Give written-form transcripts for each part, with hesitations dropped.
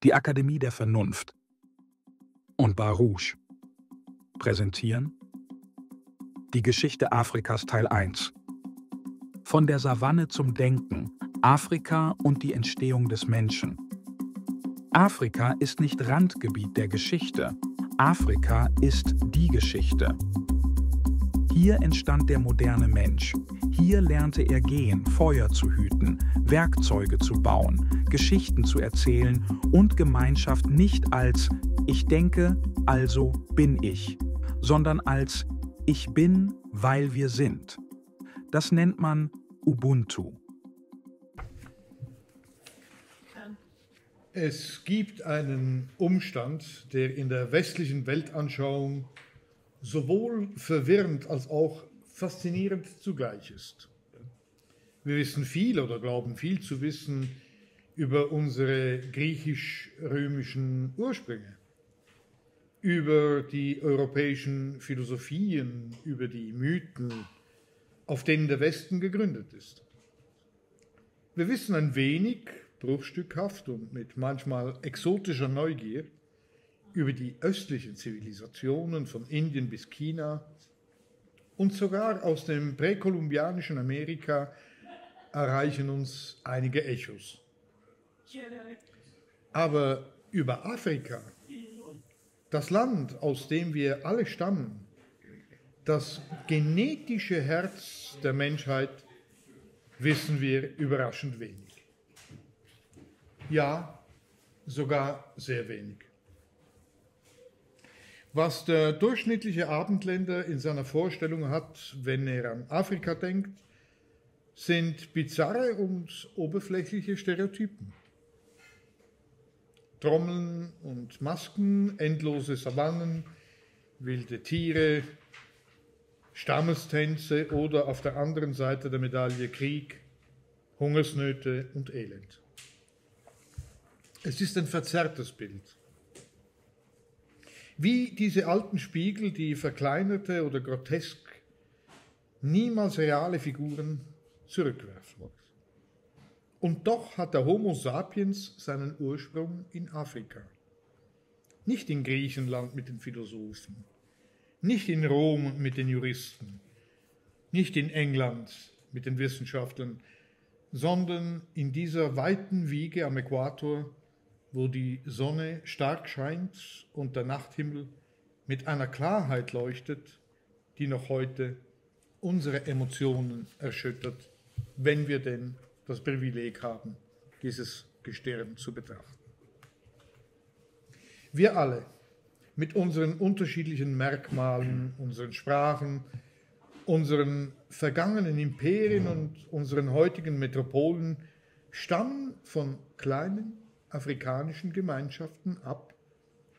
die Akademie der Vernunft und Baruch präsentieren die Geschichte Afrikas Teil 1. Von der Savanne zum Denken, Afrika und die Entstehung des Menschen. Afrika ist nicht Randgebiet der Geschichte, Afrika ist die Geschichte. Hier entstand der moderne Mensch. Hier lernte er gehen, Feuer zu hüten, Werkzeuge zu bauen, Geschichten zu erzählen und Gemeinschaft nicht als „Ich denke, also bin ich", sondern als „Ich bin, weil wir sind". Das nennt man Ubuntu. Es gibt einen Umstand, der in der westlichen Weltanschauung sowohl verwirrend als auch faszinierend zugleich ist. Wir wissen viel oder glauben viel zu wissen über unsere griechisch-römischen Ursprünge, über die europäischen Philosophien, über die Mythen, auf denen der Westen gegründet ist. Wir wissen ein wenig, bruchstückhaft und mit manchmal exotischer Neugier, über die östlichen Zivilisationen von Indien bis China und sogar aus dem präkolumbianischen Amerika erreichen uns einige Echos. Aber über Afrika, das Land, aus dem wir alle stammen, das genetische Herz der Menschheit, wissen wir überraschend wenig. Ja, sogar sehr wenig. Was der durchschnittliche Abendländer in seiner Vorstellung hat, wenn er an Afrika denkt, sind bizarre und oberflächliche Stereotypen. Trommeln und Masken, endlose Savannen, wilde Tiere, Stammestänze oder auf der anderen Seite der Medaille Krieg, Hungersnöte und Elend. Es ist ein verzerrtes Bild. Wie diese alten Spiegel, die verkleinerte oder grotesk, niemals reale Figuren zurückwerfen. Und doch hat der Homo sapiens seinen Ursprung in Afrika. Nicht in Griechenland mit den Philosophen, nicht in Rom mit den Juristen, nicht in England mit den Wissenschaftlern, sondern in dieser weiten Wiege am Äquator, wo die Sonne stark scheint und der Nachthimmel mit einer Klarheit leuchtet, die noch heute unsere Emotionen erschüttert, wenn wir denn das Privileg haben, dieses Gestirn zu betrachten. Wir alle, mit unseren unterschiedlichen Merkmalen, unseren Sprachen, unseren vergangenen Imperien und unseren heutigen Metropolen, stammen von kleinen afrikanischen Gemeinschaften ab,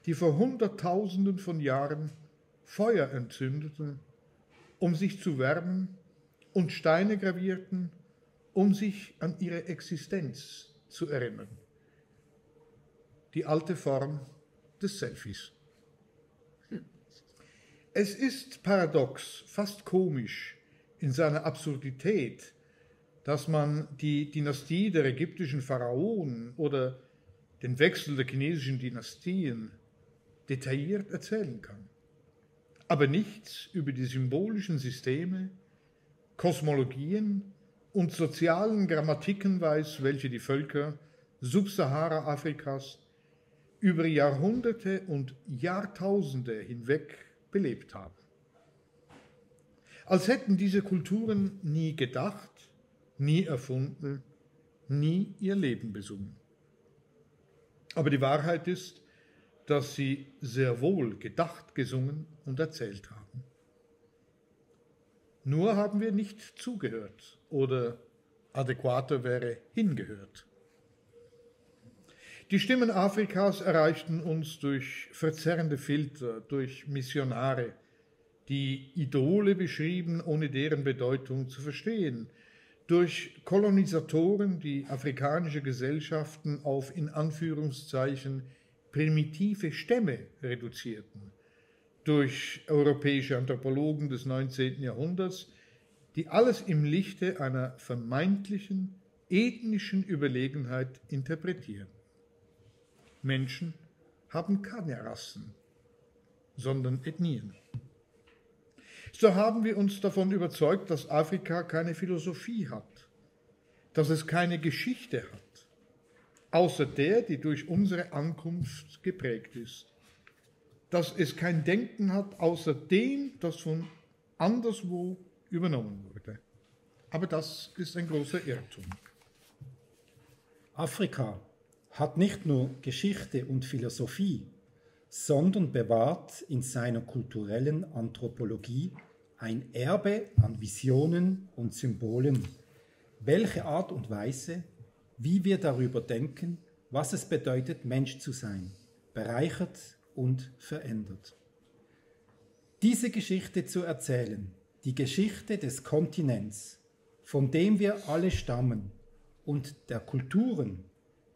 die vor Hunderttausenden von Jahren Feuer entzündeten, um sich zu wärmen, und Steine gravierten, um sich an ihre Existenz zu erinnern. Die alte Form des Selfies. Es ist paradox, fast komisch in seiner Absurdität, dass man die Dynastie der ägyptischen Pharaonen oder den Wechsel der chinesischen Dynastien detailliert erzählen kann, aber nichts über die symbolischen Systeme, Kosmologien und sozialen Grammatiken weiß, welche die Völker Subsahara-Afrikas über Jahrhunderte und Jahrtausende hinweg belebt haben. Als hätten diese Kulturen nie gedacht, nie erfunden, nie ihr Leben besungen. Aber die Wahrheit ist, dass sie sehr wohl gedacht, gesungen und erzählt haben. Nur haben wir nicht zugehört oder adäquater wäre hingehört. Die Stimmen Afrikas erreichten uns durch verzerrende Filter, durch Missionare, die Idole beschrieben, ohne deren Bedeutung zu verstehen, durch Kolonisatoren, die afrikanische Gesellschaften auf in Anführungszeichen primitive Stämme reduzierten, durch europäische Anthropologen des 19. Jahrhunderts, die alles im Lichte einer vermeintlichen ethnischen Überlegenheit interpretieren. Menschen haben keine Rassen, sondern Ethnien. So haben wir uns davon überzeugt, dass Afrika keine Philosophie hat, dass es keine Geschichte hat, außer der, die durch unsere Ankunft geprägt ist, dass es kein Denken hat, außer dem, das von anderswo übernommen wurde. Aber das ist ein großer Irrtum. Afrika hat nicht nur Geschichte und Philosophie, sondern bewahrt in seiner kulturellen Anthropologie ein Erbe an Visionen und Symbolen. Welche Art und Weise, wie wir darüber denken, was es bedeutet, Mensch zu sein, bereichert und verändert. Diese Geschichte zu erzählen, die Geschichte des Kontinents, von dem wir alle stammen, und der Kulturen,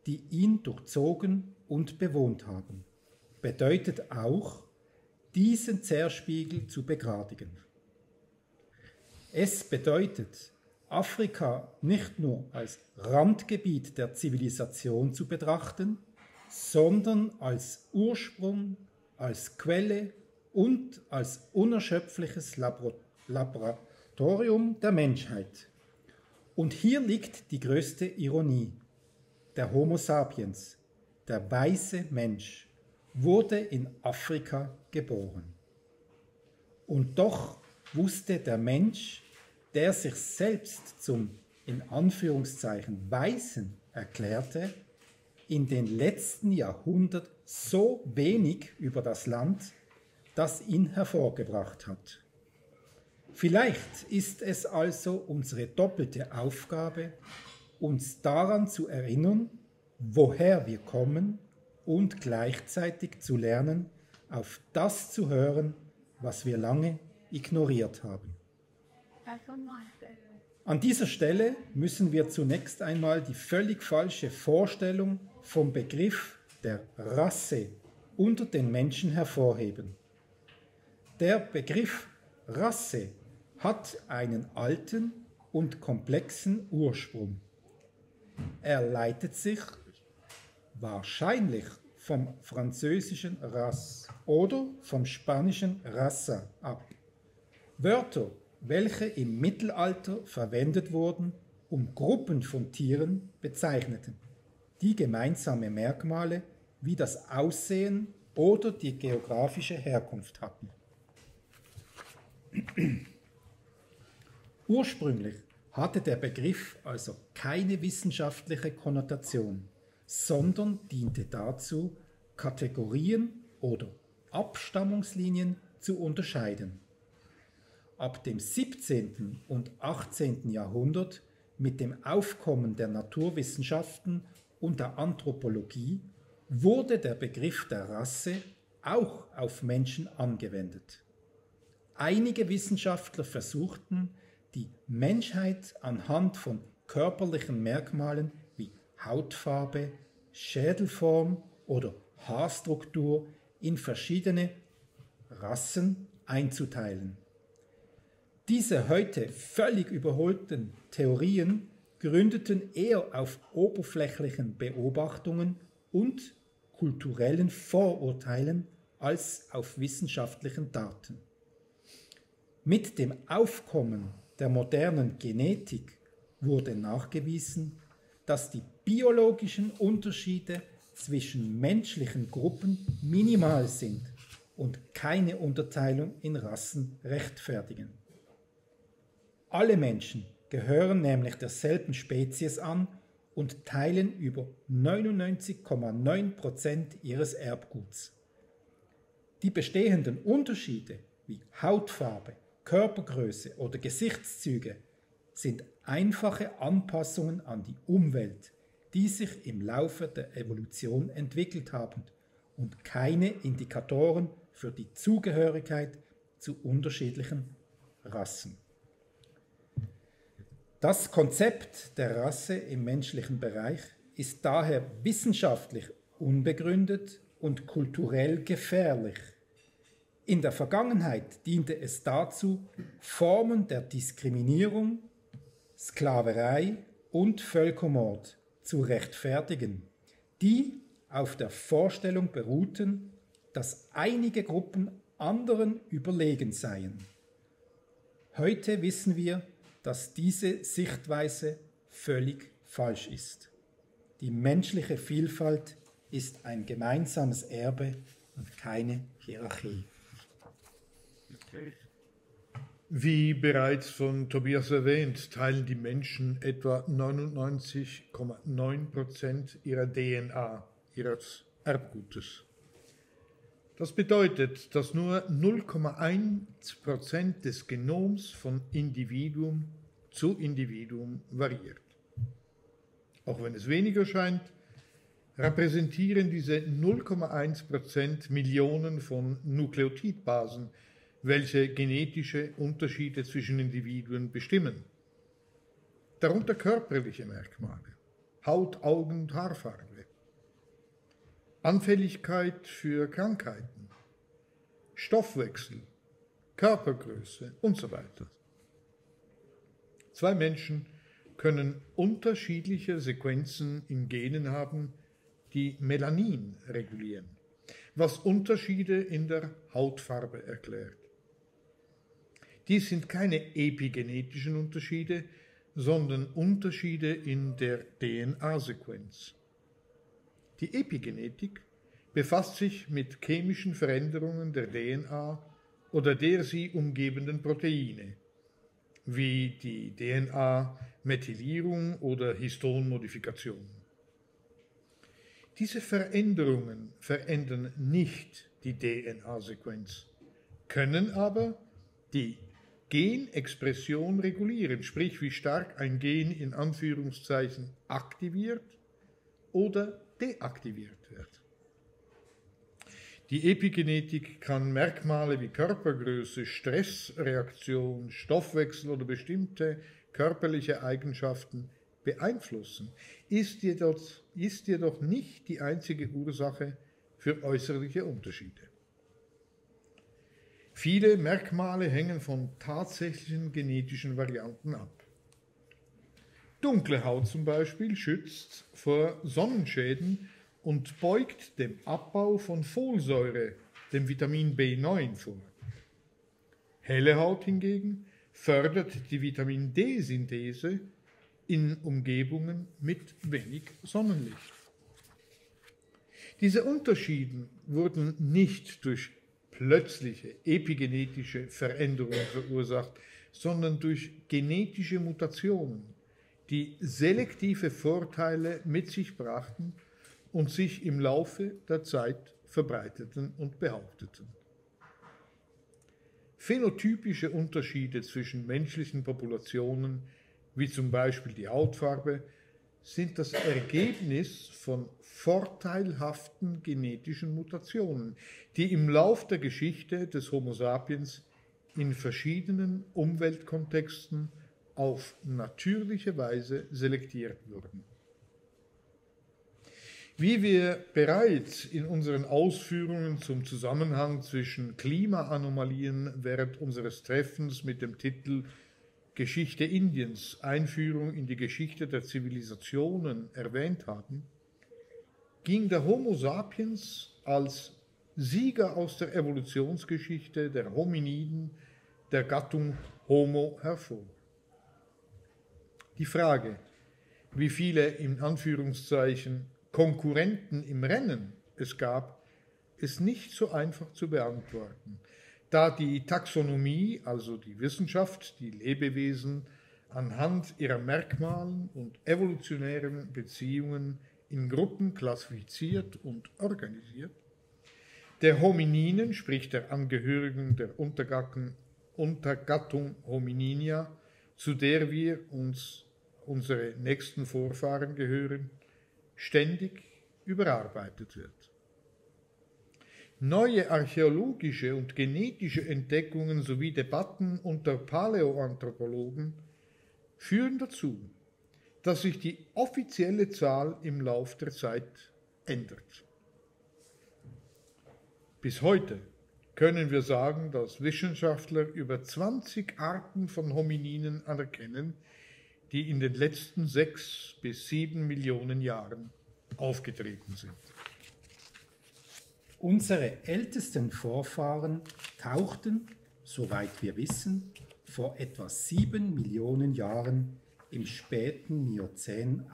die ihn durchzogen und bewohnt haben, bedeutet auch, diesen Zerspiegel zu begradigen. Es bedeutet, Afrika nicht nur als Randgebiet der Zivilisation zu betrachten, sondern als Ursprung, als Quelle und als unerschöpfliches Laboratorium der Menschheit. Und hier liegt die größte Ironie. Der Homo sapiens, der weiße Mensch, wurde in Afrika geboren. Und doch wusste der Mensch, der sich selbst zum, in Anführungszeichen, Weißen erklärte, in den letzten Jahrhunderten so wenig über das Land, das ihn hervorgebracht hat. Vielleicht ist es also unsere doppelte Aufgabe, uns daran zu erinnern, woher wir kommen und gleichzeitig zu lernen, auf das zu hören, was wir lange ignoriert haben. An dieser Stelle müssen wir zunächst einmal die völlig falsche Vorstellung vom Begriff der Rasse unter den Menschen hervorheben. Der Begriff Rasse hat einen alten und komplexen Ursprung. Er leitet sich wahrscheinlich vom französischen Race oder vom spanischen Raza ab. Wörter, welche im Mittelalter verwendet wurden, um Gruppen von Tieren bezeichneten, die gemeinsame Merkmale wie das Aussehen oder die geografische Herkunft hatten. Ursprünglich hatte der Begriff also keine wissenschaftliche Konnotation, sondern diente dazu, Kategorien oder Abstammungslinien zu unterscheiden. Ab dem 17. und 18. Jahrhundert mit dem Aufkommen der Naturwissenschaften und der Anthropologie wurde der Begriff der Rasse auch auf Menschen angewendet. Einige Wissenschaftler versuchten, die Menschheit anhand von körperlichen Merkmalen wie Hautfarbe, Schädelform oder Haarstruktur in verschiedene Rassen einzuteilen. Diese heute völlig überholten Theorien gründeten eher auf oberflächlichen Beobachtungen und kulturellen Vorurteilen als auf wissenschaftlichen Daten. Mit dem Aufkommen der modernen Genetik wurde nachgewiesen, dass die biologischen Unterschiede zwischen menschlichen Gruppen minimal sind und keine Unterteilung in Rassen rechtfertigen. Alle Menschen gehören nämlich derselben Spezies an und teilen über 99,9% ihres Erbguts. Die bestehenden Unterschiede wie Hautfarbe, Körpergröße oder Gesichtszüge sind einfache Anpassungen an die Umwelt, die sich im Laufe der Evolution entwickelt haben und keine Indikatoren für die Zugehörigkeit zu unterschiedlichen Rassen. Das Konzept der Rasse im menschlichen Bereich ist daher wissenschaftlich unbegründet und kulturell gefährlich. In der Vergangenheit diente es dazu, Formen der Diskriminierung, Sklaverei und Völkermord zu rechtfertigen, die auf der Vorstellung beruhten, dass einige Gruppen anderen überlegen seien. Heute wissen wir, dass diese Sichtweise völlig falsch ist. Die menschliche Vielfalt ist ein gemeinsames Erbe und keine Hierarchie. Wie bereits von Tobias erwähnt, teilen die Menschen etwa 99,9% ihrer DNA, ihres Erbgutes. Das bedeutet, dass nur 0,1% des Genoms von Individuum zu Individuum variiert. Auch wenn es weniger scheint, repräsentieren diese 0,1% Millionen von Nukleotidbasen, welche genetische Unterschiede zwischen Individuen bestimmen. Darunter körperliche Merkmale, Haut-, Augen- und Haarfarbe, Anfälligkeit für Krankheiten, Stoffwechsel, Körpergröße und so weiter. Zwei Menschen können unterschiedliche Sequenzen in Genen haben, die Melanin regulieren, was Unterschiede in der Hautfarbe erklärt. Dies sind keine epigenetischen Unterschiede, sondern Unterschiede in der DNA-Sequenz. Die Epigenetik befasst sich mit chemischen Veränderungen der DNA oder der sie umgebenden Proteine, wie die DNA-Methylierung oder Histonmodifikation. Diese Veränderungen verändern nicht die DNA-Sequenz, können aber die Genexpression regulieren, sprich wie stark ein Gen in Anführungszeichen aktiviert oder deaktiviert wird. Die Epigenetik kann Merkmale wie Körpergröße, Stressreaktion, Stoffwechsel oder bestimmte körperliche Eigenschaften beeinflussen, ist jedoch nicht die einzige Ursache für äußerliche Unterschiede. Viele Merkmale hängen von tatsächlichen genetischen Varianten ab. Dunkle Haut zum Beispiel schützt vor Sonnenschäden und beugt dem Abbau von Folsäure, dem Vitamin B9, vor. Helle Haut hingegen fördert die Vitamin D-Synthese in Umgebungen mit wenig Sonnenlicht. Diese Unterschiede wurden nicht durch plötzliche epigenetische Veränderungen verursacht, sondern durch genetische Mutationen, die selektive Vorteile mit sich brachten und sich im Laufe der Zeit verbreiteten und behaupteten. Phänotypische Unterschiede zwischen menschlichen Populationen, wie zum Beispiel die Hautfarbe, sind das Ergebnis von vorteilhaften genetischen Mutationen, die im Lauf der Geschichte des Homo sapiens in verschiedenen Umweltkontexten auf natürliche Weise selektiert wurden. Wie wir bereits in unseren Ausführungen zum Zusammenhang zwischen Klimaanomalien während unseres Treffens mit dem Titel Geschichte Indiens, Einführung in die Geschichte der Zivilisationen erwähnt haben, ging der Homo sapiens als Sieger aus der Evolutionsgeschichte der Hominiden der Gattung Homo hervor. Die Frage, wie viele in Anführungszeichen Konkurrenten im Rennen es gab, ist nicht so einfach zu beantworten, da die Taxonomie, also die Wissenschaft, die Lebewesen anhand ihrer Merkmalen und evolutionären Beziehungen in Gruppen klassifiziert und organisiert, der Homininen, sprich der Angehörigen der Untergattung Homininia, zu der wir unsere nächsten Vorfahren gehören, ständig überarbeitet wird. Neue archäologische und genetische Entdeckungen sowie Debatten unter Paläoanthropologen führen dazu, dass sich die offizielle Zahl im Lauf der Zeit ändert. Bis heute können wir sagen, dass Wissenschaftler über 20 Arten von Homininen anerkennen, die in den letzten 6 bis 7 Millionen Jahren aufgetreten sind. Unsere ältesten Vorfahren tauchten, soweit wir wissen, vor etwa 7 Millionen Jahren im späten Miozän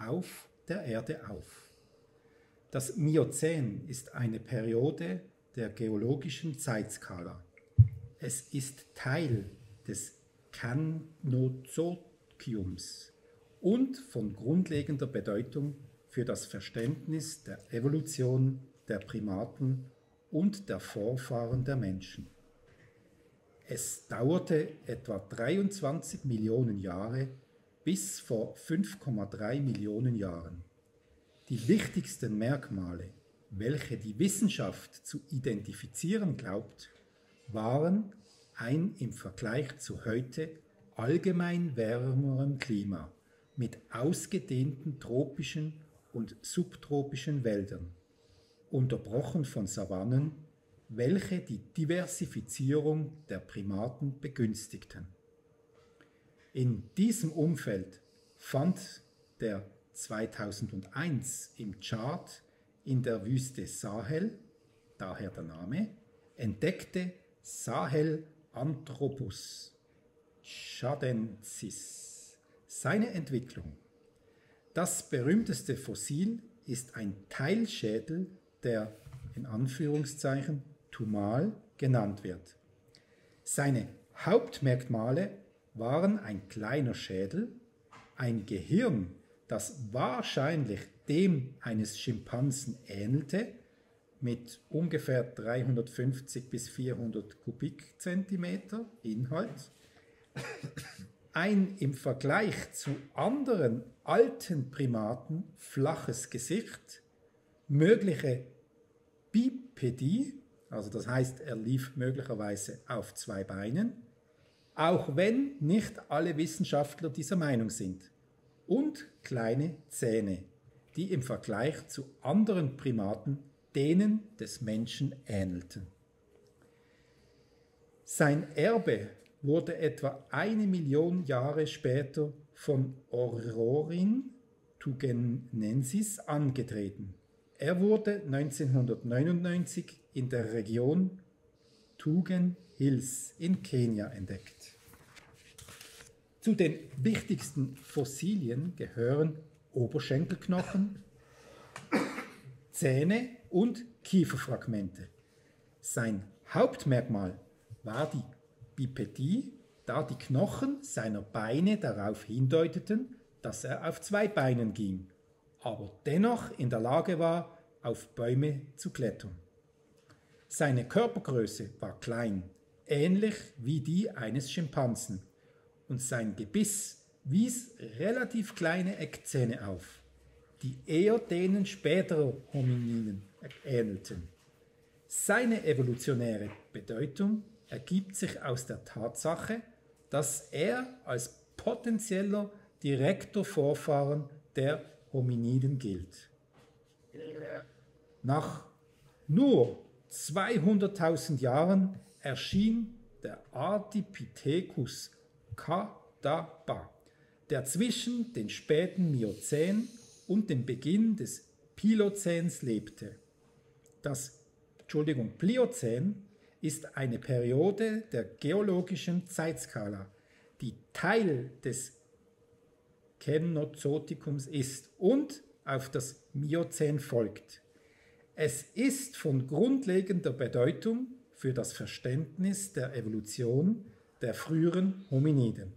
der Erde auf. Das Miozän ist eine Periode der geologischen Zeitskala. Es ist Teil des Känozoiums und von grundlegender Bedeutung für das Verständnis der Evolution der Primaten und der Vorfahren der Menschen. Es dauerte etwa 23 Millionen Jahre bis vor 5,3 Millionen Jahren. Die wichtigsten Merkmale, welche die Wissenschaft zu identifizieren glaubt, waren ein im Vergleich zu heute allgemein wärmerem Klima mit ausgedehnten tropischen und subtropischen Wäldern, unterbrochen von Savannen, welche die Diversifizierung der Primaten begünstigten. In diesem Umfeld fand der 2001 im Tschad in der Wüste Sahel, daher der Name, entdeckte Sahelanthropus tschadensis seine Entwicklung. Das berühmteste Fossil ist ein Teilschädel, der in Anführungszeichen Tumal genannt wird. Seine Hauptmerkmale waren ein kleiner Schädel, ein Gehirn, das wahrscheinlich dem eines Schimpansen ähnelte, mit ungefähr 350 bis 400 Kubikzentimeter Inhalt, ein im Vergleich zu anderen alten Primaten flaches Gesicht, mögliche Bipädie, also das heißt, er lief möglicherweise auf 2 Beinen, auch wenn nicht alle Wissenschaftler dieser Meinung sind, und kleine Zähne, die im Vergleich zu anderen Primaten denen des Menschen ähnelten. Sein Erbe wurde etwa 1 Million Jahre später von Orrorin tugenensis angetreten. Er wurde 1999 in der Region Tugen Hills in Kenia entdeckt. Zu den wichtigsten Fossilien gehören Oberschenkelknochen, Zähne und Kieferfragmente. Sein Hauptmerkmal war die Bipädie, da die Knochen seiner Beine darauf hindeuteten, dass er auf 2 Beinen ging, aber dennoch in der Lage war, auf Bäume zu klettern. Seine Körpergröße war klein, ähnlich wie die eines Schimpansen, und sein Gebiss wies relativ kleine Eckzähne auf, die eher denen späterer Hominiden ähnelten. Seine evolutionäre Bedeutung ergibt sich aus der Tatsache, dass er als potenzieller direkter Vorfahren der Hominiden gilt. Nach nur 200.000 Jahren erschien der Ardipithecus kadabra, der zwischen den späten Miozän und dem Beginn des Pliozäns lebte. Das Pliozän ist eine Periode der geologischen Zeitskala, die Teil des Känozoikums ist und auf das Miozän folgt. Es ist von grundlegender Bedeutung für das Verständnis der Evolution der früheren Hominiden.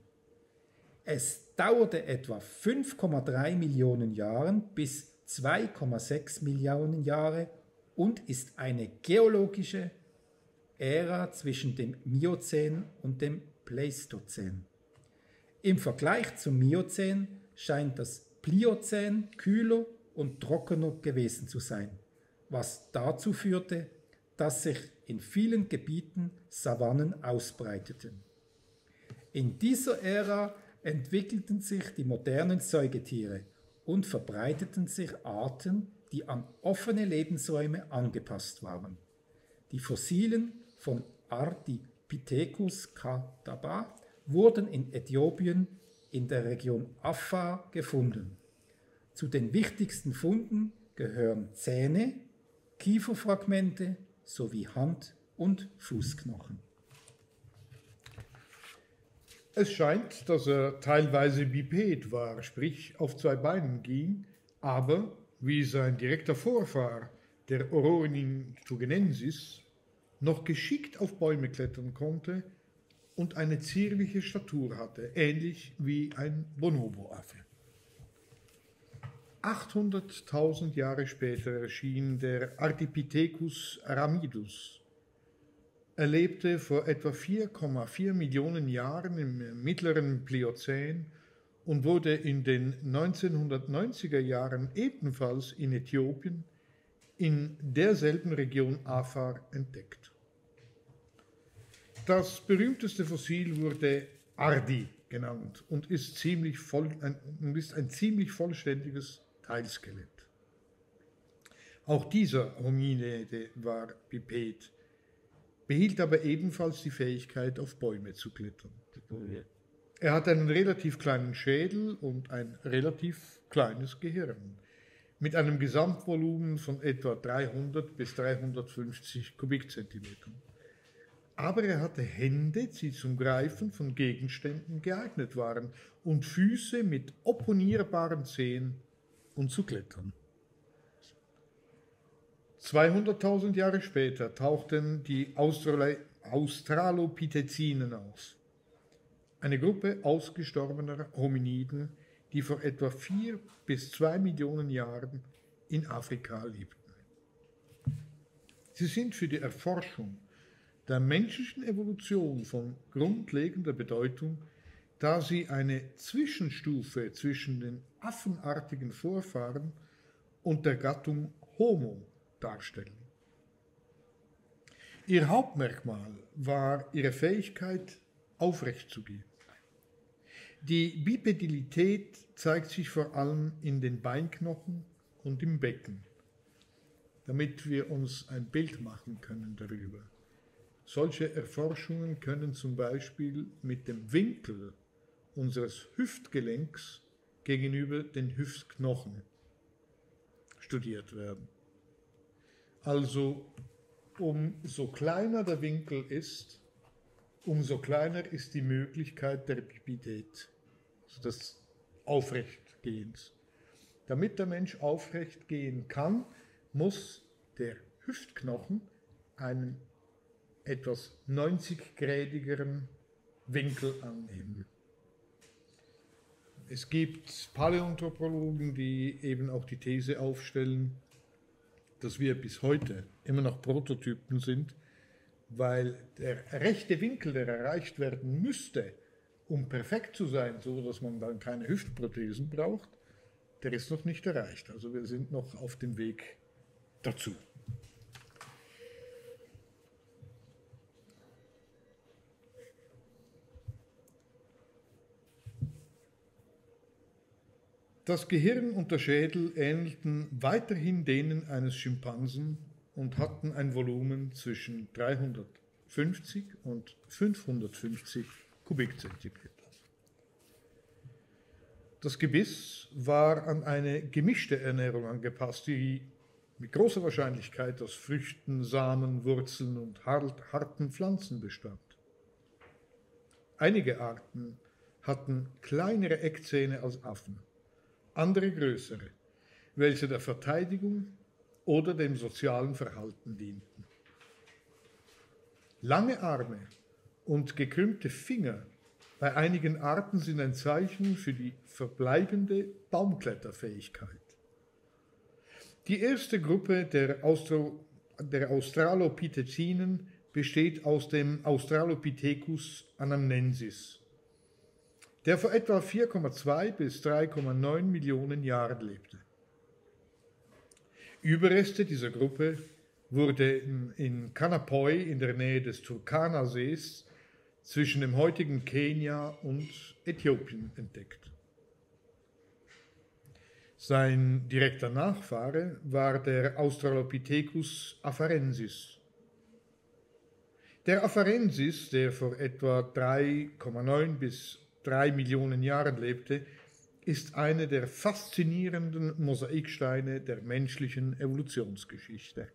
Es dauerte etwa 5,3 Millionen Jahre bis 2,6 Millionen Jahre und ist eine geologische Ära zwischen dem Miozän und dem Pleistozän. Im Vergleich zum Miozän scheint das Pliozän kühler und trockener gewesen zu sein, was dazu führte, dass sich in vielen Gebieten Savannen ausbreiteten. In dieser Ära entwickelten sich die modernen Säugetiere und verbreiteten sich Arten, die an offene Lebensräume angepasst waren. Die Fossilien von Ardipithecus kadabra wurden in Äthiopien in der Region Afar gefunden. Zu den wichtigsten Funden gehören Zähne, Kieferfragmente sowie Hand- und Fußknochen. Es scheint, dass er teilweise biped war, sprich auf zwei Beinen ging, aber wie sein direkter Vorfahr, der Ornithogenensis, noch geschickt auf Bäume klettern konnte und eine zierliche Statur hatte, ähnlich wie ein Bonobo-Affe. 800.000 Jahre später erschien der Ardipithecus ramidus. Er lebte vor etwa 4,4 Millionen Jahren im mittleren Pliozän und wurde in den 1990er Jahren ebenfalls in Äthiopien in derselben Region Afar entdeckt. Das berühmteste Fossil wurde Ardi genannt und ist ein ziemlich vollständiges Teilskelett. Auch dieser Hominide war biped, behielt aber ebenfalls die Fähigkeit, auf Bäume zu klettern. Er hat einen relativ kleinen Schädel und ein relativ kleines Gehirn mit einem Gesamtvolumen von etwa 300 bis 350 Kubikzentimetern. Aber er hatte Hände, die zum Greifen von Gegenständen geeignet waren, und Füße mit opponierbaren Zehen, um zu klettern. 200.000 Jahre später tauchten die Australopithecinen auf, eine Gruppe ausgestorbener Hominiden, die vor etwa 4 bis 2 Millionen Jahren in Afrika lebten. Sie sind für die Erforschung der menschlichen Evolution von grundlegender Bedeutung, da sie eine Zwischenstufe zwischen den affenartigen Vorfahren und der Gattung Homo darstellen. Ihr Hauptmerkmal war ihre Fähigkeit, aufrecht zu gehen. Die Bipedalität zeigt sich vor allem in den Beinknochen und im Becken, damit wir uns ein Bild machen können darüber. Solche Erforschungen können zum Beispiel mit dem Winkel unseres Hüftgelenks gegenüber den Hüftknochen studiert werden. Also umso kleiner der Winkel ist, umso kleiner ist die Möglichkeit der Bipedität, also des Aufrechtgehens. Damit der Mensch aufrecht gehen kann, muss der Hüftknochen einen etwas 90-gradigeren Winkel annehmen. Es gibt Paläoanthropologen, die eben auch die These aufstellen, dass wir bis heute immer noch Prototypen sind, weil der rechte Winkel, der erreicht werden müsste, um perfekt zu sein, so dass man dann keine Hüftprothesen braucht, der ist noch nicht erreicht. Also wir sind noch auf dem Weg dazu. Das Gehirn und der Schädel ähnelten weiterhin denen eines Schimpansen und hatten ein Volumen zwischen 350 und 550 Kubikzentimeter. Das Gebiss war an eine gemischte Ernährung angepasst, die mit großer Wahrscheinlichkeit aus Früchten, Samen, Wurzeln und harten Pflanzen bestand. Einige Arten hatten kleinere Eckzähne als Affen, andere größere, welche der Verteidigung oder dem sozialen Verhalten dienten. Lange Arme und gekrümmte Finger bei einigen Arten sind ein Zeichen für die verbleibende Baumkletterfähigkeit. Die erste Gruppe der Australopithecinen besteht aus dem Australopithecus anamnensis, der vor etwa 4,2 bis 3,9 Millionen Jahren lebte. Überreste dieser Gruppe wurden in Kanapoi in der Nähe des Turkana-Sees zwischen dem heutigen Kenia und Äthiopien entdeckt. Sein direkter Nachfahre war der Australopithecus afarensis. Der Afarensis, der vor etwa 3,9 bis 3 Millionen Jahren lebte, ist eine der faszinierenden Mosaiksteine der menschlichen Evolutionsgeschichte.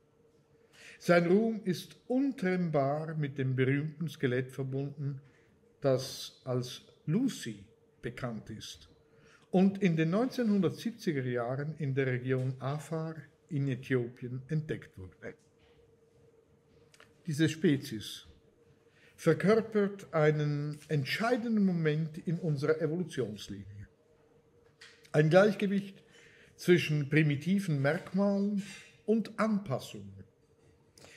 Sein Ruhm ist untrennbar mit dem berühmten Skelett verbunden, das als Lucy bekannt ist und in den 1970er Jahren in der Region Afar in Äthiopien entdeckt wurde. Diese Spezies verkörpert einen entscheidenden Moment in unserer Evolutionslinie. Ein Gleichgewicht zwischen primitiven Merkmalen und Anpassungen,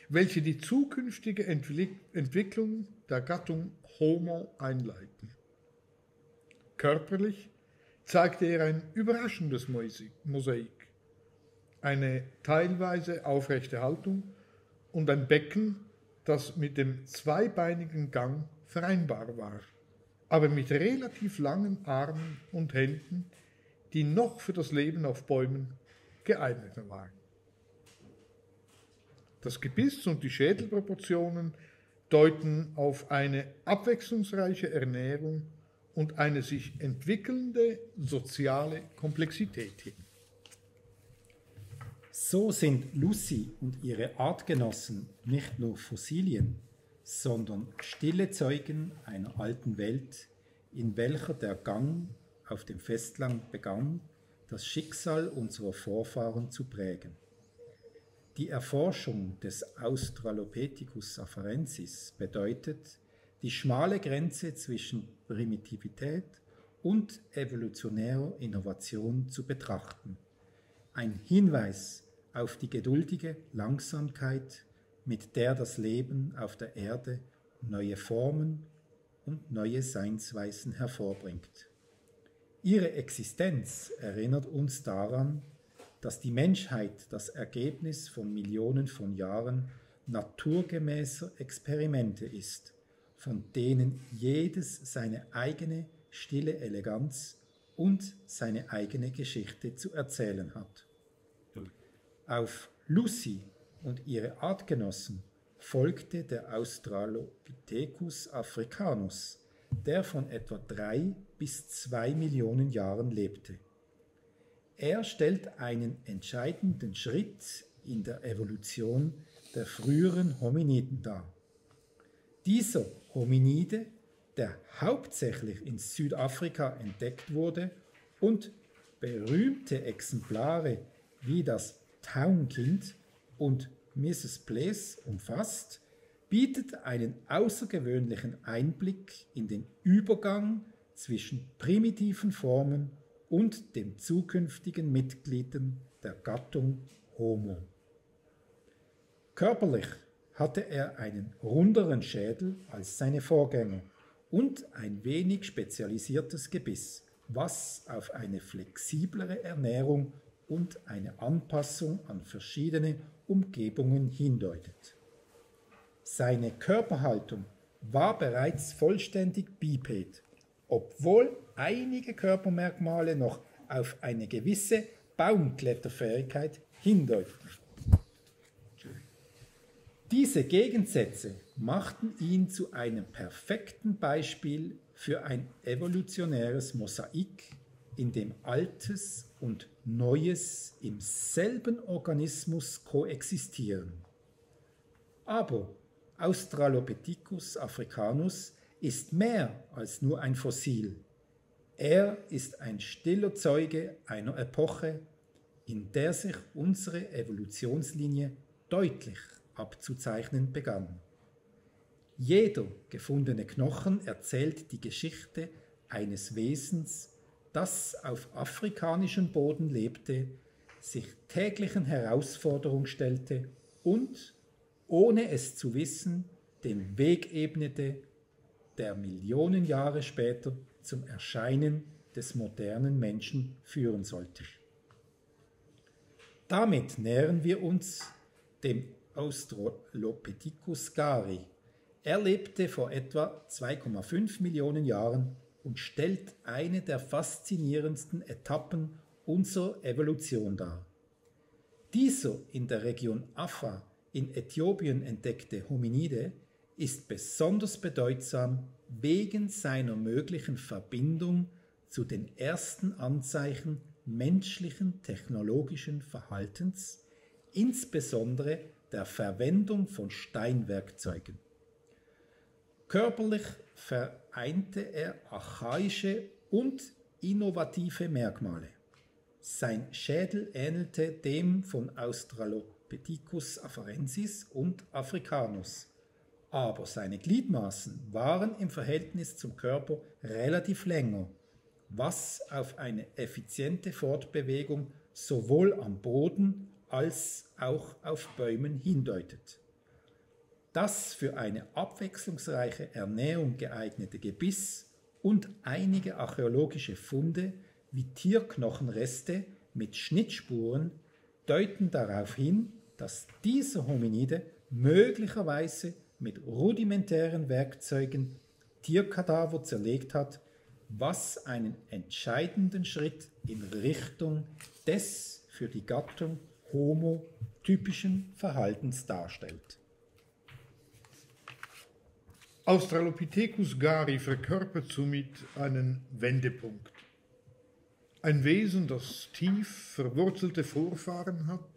welche die zukünftige Entwicklung der Gattung Homo einleiten. Körperlich zeigte er ein überraschendes Mosaik, eine teilweise aufrechte Haltung und ein Becken, das mit dem zweibeinigen Gang vereinbar war, aber mit relativ langen Armen und Händen, die noch für das Leben auf Bäumen geeigneter waren. Das Gebiss und die Schädelproportionen deuten auf eine abwechslungsreiche Ernährung und eine sich entwickelnde soziale Komplexität hin. So sind Lucy und ihre Artgenossen nicht nur Fossilien, sondern stille Zeugen einer alten Welt, in welcher der Gang auf dem Festland begann, das Schicksal unserer Vorfahren zu prägen. Die Erforschung des Australopithecus afarensis bedeutet, die schmale Grenze zwischen Primitivität und evolutionärer Innovation zu betrachten. Ein Hinweis auf die geduldige Langsamkeit, mit der das Leben auf der Erde neue Formen und neue Seinsweisen hervorbringt. Ihre Existenz erinnert uns daran, dass die Menschheit das Ergebnis von Millionen von Jahren naturgemäßer Experimente ist, von denen jedes seine eigene stille Eleganz und seine eigene Geschichte zu erzählen hat. Auf Lucy und ihre Artgenossen folgte der Australopithecus africanus, der von etwa 3 bis 2 Millionen Jahren lebte. Er stellt einen entscheidenden Schritt in der Evolution der früheren Hominiden dar. Dieser Hominide, der hauptsächlich in Südafrika entdeckt wurde und berühmte Exemplare wie das Taunkind und Mrs. Place umfasst, bietet einen außergewöhnlichen Einblick in den Übergang zwischen primitiven Formen und dem zukünftigen Mitgliedern der Gattung Homo. Körperlich hatte er einen runderen Schädel als seine Vorgänger und ein wenig spezialisiertes Gebiss, was auf eine flexiblere Ernährung und eine Anpassung an verschiedene Umgebungen hindeutet. Seine Körperhaltung war bereits vollständig biped, obwohl einige Körpermerkmale noch auf eine gewisse Baumkletterfähigkeit hindeuten. Diese Gegensätze machten ihn zu einem perfekten Beispiel für ein evolutionäres Mosaik, in dem Altes und Neues im selben Organismus koexistieren. Aber Australopithecus africanus ist mehr als nur ein Fossil. Er ist ein stiller Zeuge einer Epoche, in der sich unsere Evolutionslinie deutlich abzuzeichnen begann. Jeder gefundene Knochen erzählt die Geschichte eines Wesens, das auf afrikanischem Boden lebte, sich täglichen Herausforderungen stellte und, ohne es zu wissen, den Weg ebnete, der Millionen Jahre später zum Erscheinen des modernen Menschen führen sollte. Damit nähern wir uns dem Australopithecus gari. Er lebte vor etwa 2,5 Millionen Jahren und stellt eine der faszinierendsten Etappen unserer Evolution dar. Dieser in der Region Afar in Äthiopien entdeckte Hominide ist besonders bedeutsam wegen seiner möglichen Verbindung zu den ersten Anzeichen menschlichen technologischen Verhaltens, insbesondere der Verwendung von Steinwerkzeugen. Körperlich vereinte er archaische und innovative Merkmale. Sein Schädel ähnelte dem von Australopithecus afarensis und africanus, aber seine Gliedmaßen waren im Verhältnis zum Körper relativ länger, was auf eine effiziente Fortbewegung sowohl am Boden als auch auf Bäumen hindeutet. Das für eine abwechslungsreiche Ernährung geeignete Gebiss und einige archäologische Funde wie Tierknochenreste mit Schnittspuren deuten darauf hin, dass dieser Hominide möglicherweise mit rudimentären Werkzeugen Tierkadaver zerlegt hat, was einen entscheidenden Schritt in Richtung des für die Gattung Homo typischen Verhaltens darstellt. Australopithecus gari verkörpert somit einen Wendepunkt. Ein Wesen, das tief verwurzelte Vorfahren hat,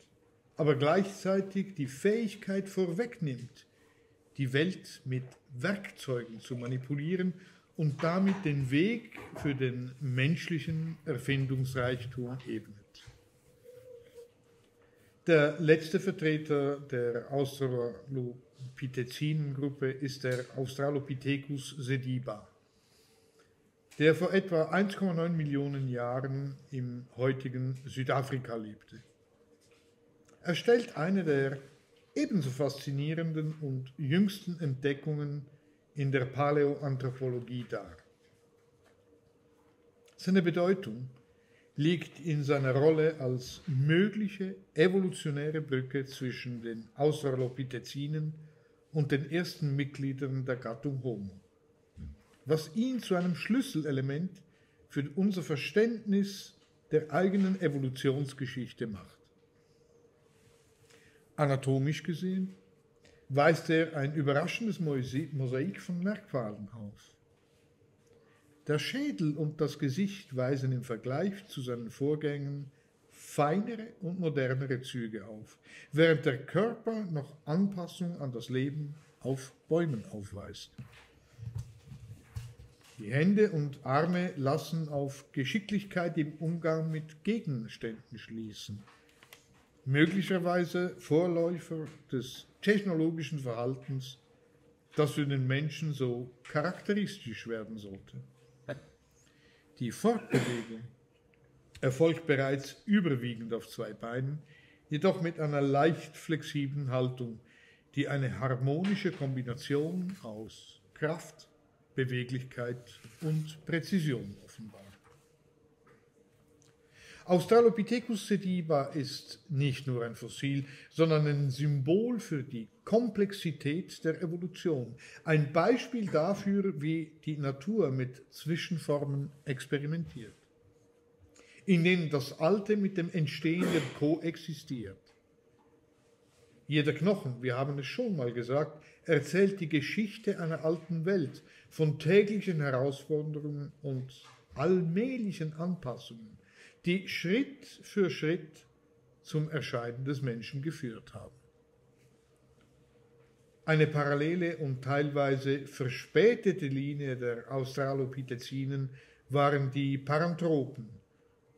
aber gleichzeitig die Fähigkeit vorwegnimmt, die Welt mit Werkzeugen zu manipulieren und damit den Weg für den menschlichen Erfindungsreichtum ebnet. Der letzte Vertreter der Australopithecinen-Gruppe ist der Australopithecus sediba, der vor etwa 1,9 Millionen Jahren im heutigen Südafrika lebte. Er stellt eine der ebenso faszinierenden und jüngsten Entdeckungen in der Paläoanthropologie dar. Seine Bedeutung liegt in seiner Rolle als mögliche evolutionäre Brücke zwischen den Australopithecinen und den ersten Mitgliedern der Gattung Homo, was ihn zu einem Schlüsselelement für unser Verständnis der eigenen Evolutionsgeschichte macht. Anatomisch gesehen weist er ein überraschendes Mosaik von Merkmalen auf. Der Schädel und das Gesicht weisen im Vergleich zu seinen Vorgängern feinere und modernere Züge auf, während der Körper noch Anpassung an das Leben auf Bäumen aufweist. Die Hände und Arme lassen auf Geschicklichkeit im Umgang mit Gegenständen schließen, möglicherweise Vorläufer des technologischen Verhaltens, das für den Menschen so charakteristisch werden sollte. Die Fortbewegung erfolgt bereits überwiegend auf zwei Beinen, jedoch mit einer leicht flexiblen Haltung, die eine harmonische Kombination aus Kraft, Beweglichkeit und Präzision offenbart. Australopithecus sediba ist nicht nur ein Fossil, sondern ein Symbol für die Komplexität der Evolution. Ein Beispiel dafür, wie die Natur mit Zwischenformen experimentiert, in denen das Alte mit dem Entstehenden koexistiert. Jeder Knochen, wir haben es schon mal gesagt, erzählt die Geschichte einer alten Welt von täglichen Herausforderungen und allmählichen Anpassungen, die Schritt für Schritt zum Erscheinen des Menschen geführt haben. Eine parallele und teilweise verspätete Linie der Australopithecinen waren die Paranthropen,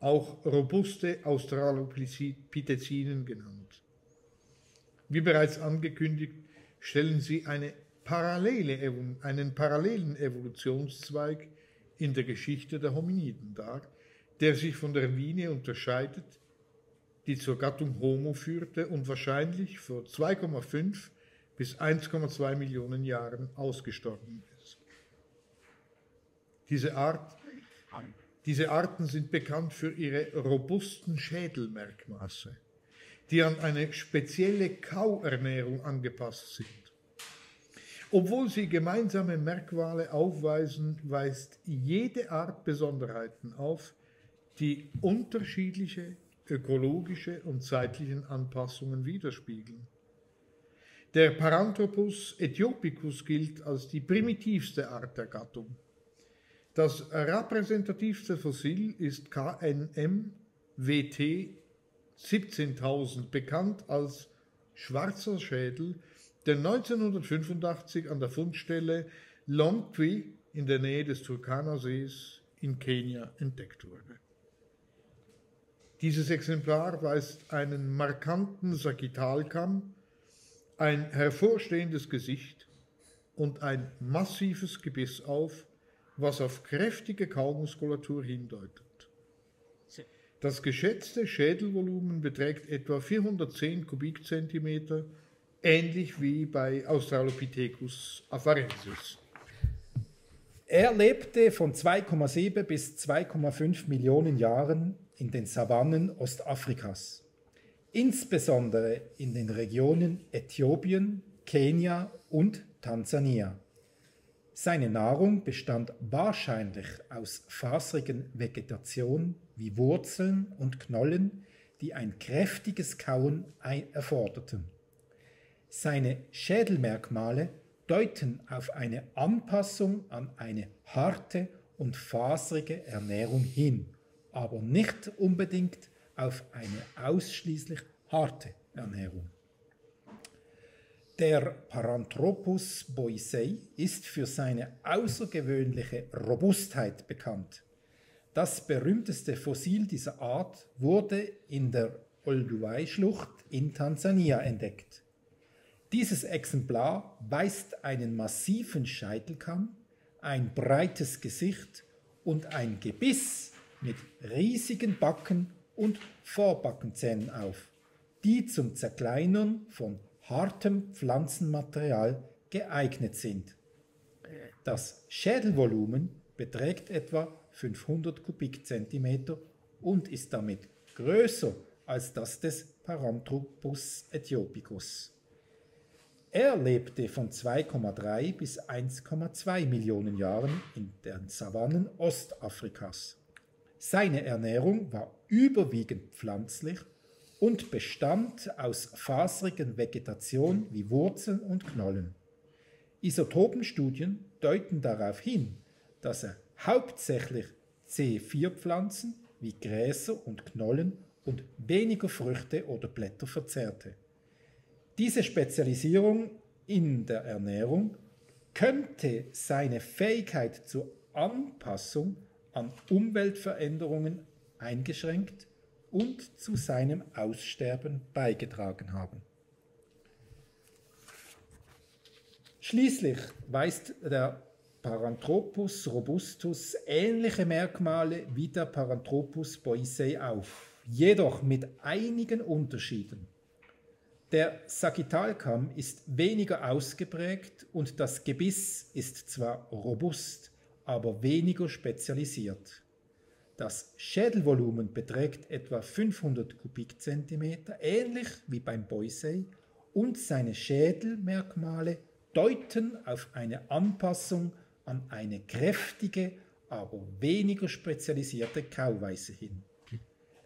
auch robuste Australopithecinen genannt. Wie bereits angekündigt, stellen sie einen parallelen Evolutionszweig in der Geschichte der Hominiden dar, der sich von der Linie unterscheidet, die zur Gattung Homo führte und wahrscheinlich vor 2,5 bis 1,2 Millionen Jahren ausgestorben ist. Diese Arten sind bekannt für ihre robusten Schädelmerkmaße, die an eine spezielle Kauernährung angepasst sind. Obwohl sie gemeinsame Merkmale aufweisen, weist jede Art Besonderheiten auf, die unterschiedliche ökologische und zeitlichen Anpassungen widerspiegeln. Der Paranthropus aethiopicus gilt als die primitivste Art der Gattung. Das repräsentativste Fossil ist KNM WT 17.000, bekannt als schwarzer Schädel, der 1985 an der Fundstelle Lomtwi in der Nähe des Turkana-Sees in Kenia entdeckt wurde. Dieses Exemplar weist einen markanten Sagittalkamm, ein hervorstehendes Gesicht und ein massives Gebiss auf, was auf kräftige Kaumuskulatur hindeutet. Das geschätzte Schädelvolumen beträgt etwa 410 Kubikzentimeter, ähnlich wie bei Australopithecus afarensis. Er lebte von 2,7 bis 2,5 Millionen Jahren in den Savannen Ostafrikas, insbesondere in den Regionen Äthiopien, Kenia und Tansania. Seine Nahrung bestand wahrscheinlich aus faserigen Vegetation wie Wurzeln und Knollen, die ein kräftiges Kauen erforderten. Seine Schädelmerkmale deuten auf eine Anpassung an eine harte und faserige Ernährung hin, aber nicht unbedingt auf eine ausschließlich harte Ernährung. Der Paranthropus boisei ist für seine außergewöhnliche Robustheit bekannt. Das berühmteste Fossil dieser Art wurde in der Olduvai-Schlucht in Tansania entdeckt. Dieses Exemplar weist einen massiven Scheitelkamm, ein breites Gesicht und ein Gebiss mit riesigen Backen und Vorbackenzähnen auf, die zum Zerkleinern von hartem Pflanzenmaterial geeignet sind. Das Schädelvolumen beträgt etwa 500 Kubikzentimeter und ist damit größer als das des Paranthropus aethiopicus. Er lebte von 2,3 bis 1,2 Millionen Jahren in den Savannen Ostafrikas. Seine Ernährung war überwiegend pflanzlich und bestand aus faserigen Vegetation wie Wurzeln und Knollen. Isotopenstudien deuten darauf hin, dass er hauptsächlich C4-Pflanzen wie Gräser und Knollen und weniger Früchte oder Blätter verzehrte. Diese Spezialisierung in der Ernährung könnte seine Fähigkeit zur Anpassung an Umweltveränderungen eingeschränkt und zu seinem Aussterben beigetragen haben. Schließlich weist der Paranthropus robustus ähnliche Merkmale wie der Paranthropus boisei auf, jedoch mit einigen Unterschieden. Der Sagittalkamm ist weniger ausgeprägt und das Gebiss ist zwar robust, aber weniger spezialisiert. Das Schädelvolumen beträgt etwa 500 Kubikzentimeter, ähnlich wie beim Boisei, und seine Schädelmerkmale deuten auf eine Anpassung an eine kräftige, aber weniger spezialisierte Kauweise hin.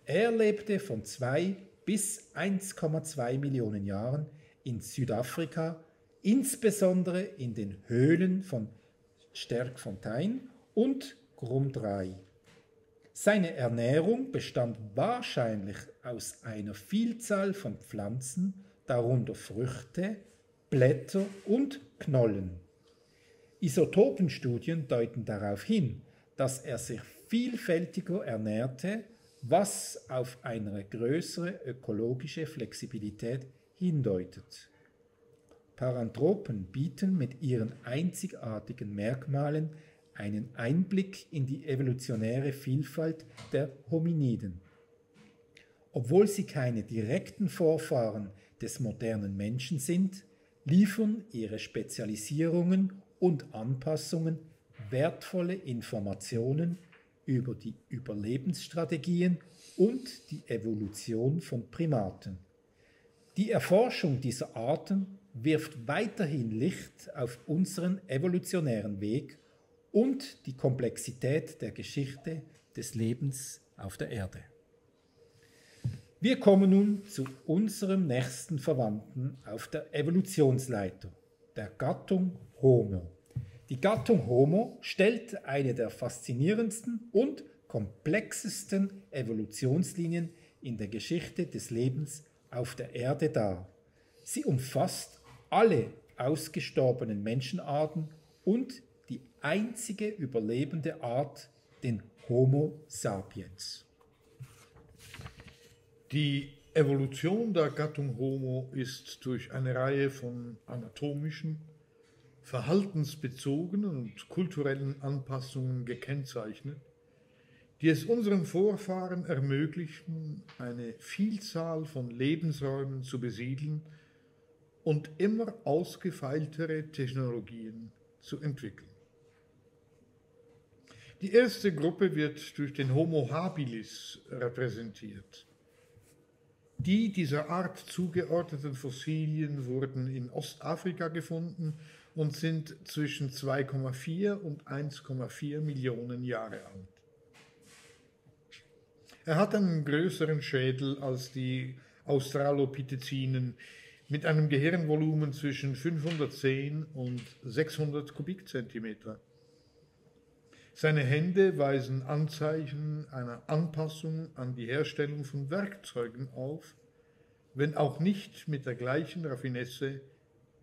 Er lebte von 2 bis 1,2 Millionen Jahren in Südafrika, insbesondere in den Höhlen von Sterkfontein und Kromdraai. Seine Ernährung bestand wahrscheinlich aus einer Vielzahl von Pflanzen, darunter Früchte, Blätter und Knollen. Isotopenstudien deuten darauf hin, dass er sich vielfältiger ernährte, was auf eine größere ökologische Flexibilität hindeutet. Paranthropen bieten mit ihren einzigartigen Merkmalen einen Einblick in die evolutionäre Vielfalt der Hominiden. Obwohl sie keine direkten Vorfahren des modernen Menschen sind, liefern ihre Spezialisierungen und Anpassungen wertvolle Informationen über die Überlebensstrategien und die Evolution von Primaten. Die Erforschung dieser Arten wirft weiterhin Licht auf unseren evolutionären Weg und die Komplexität der Geschichte des Lebens auf der Erde. Wir kommen nun zu unserem nächsten Verwandten auf der Evolutionsleiter, der Gattung Homo. Die Gattung Homo stellt eine der faszinierendsten und komplexesten Evolutionslinien in der Geschichte des Lebens auf der Erde dar. Sie umfasst alle ausgestorbenen Menschenarten und die einzige überlebende Art, den Homo sapiens. Die Evolution der Gattung Homo ist durch eine Reihe von anatomischen, verhaltensbezogenen und kulturellen Anpassungen gekennzeichnet, die es unseren Vorfahren ermöglichten, eine Vielzahl von Lebensräumen zu besiedeln und immer ausgefeiltere Technologien zu entwickeln. Die erste Gruppe wird durch den Homo habilis repräsentiert. Die dieser Art zugeordneten Fossilien wurden in Ostafrika gefunden und sind zwischen 2,4 und 1,4 Millionen Jahre alt. Er hat einen größeren Schädel als die Australopithecinen mit einem Gehirnvolumen zwischen 510 und 600 Kubikzentimeter. Seine Hände weisen Anzeichen einer Anpassung an die Herstellung von Werkzeugen auf, wenn auch nicht mit der gleichen Raffinesse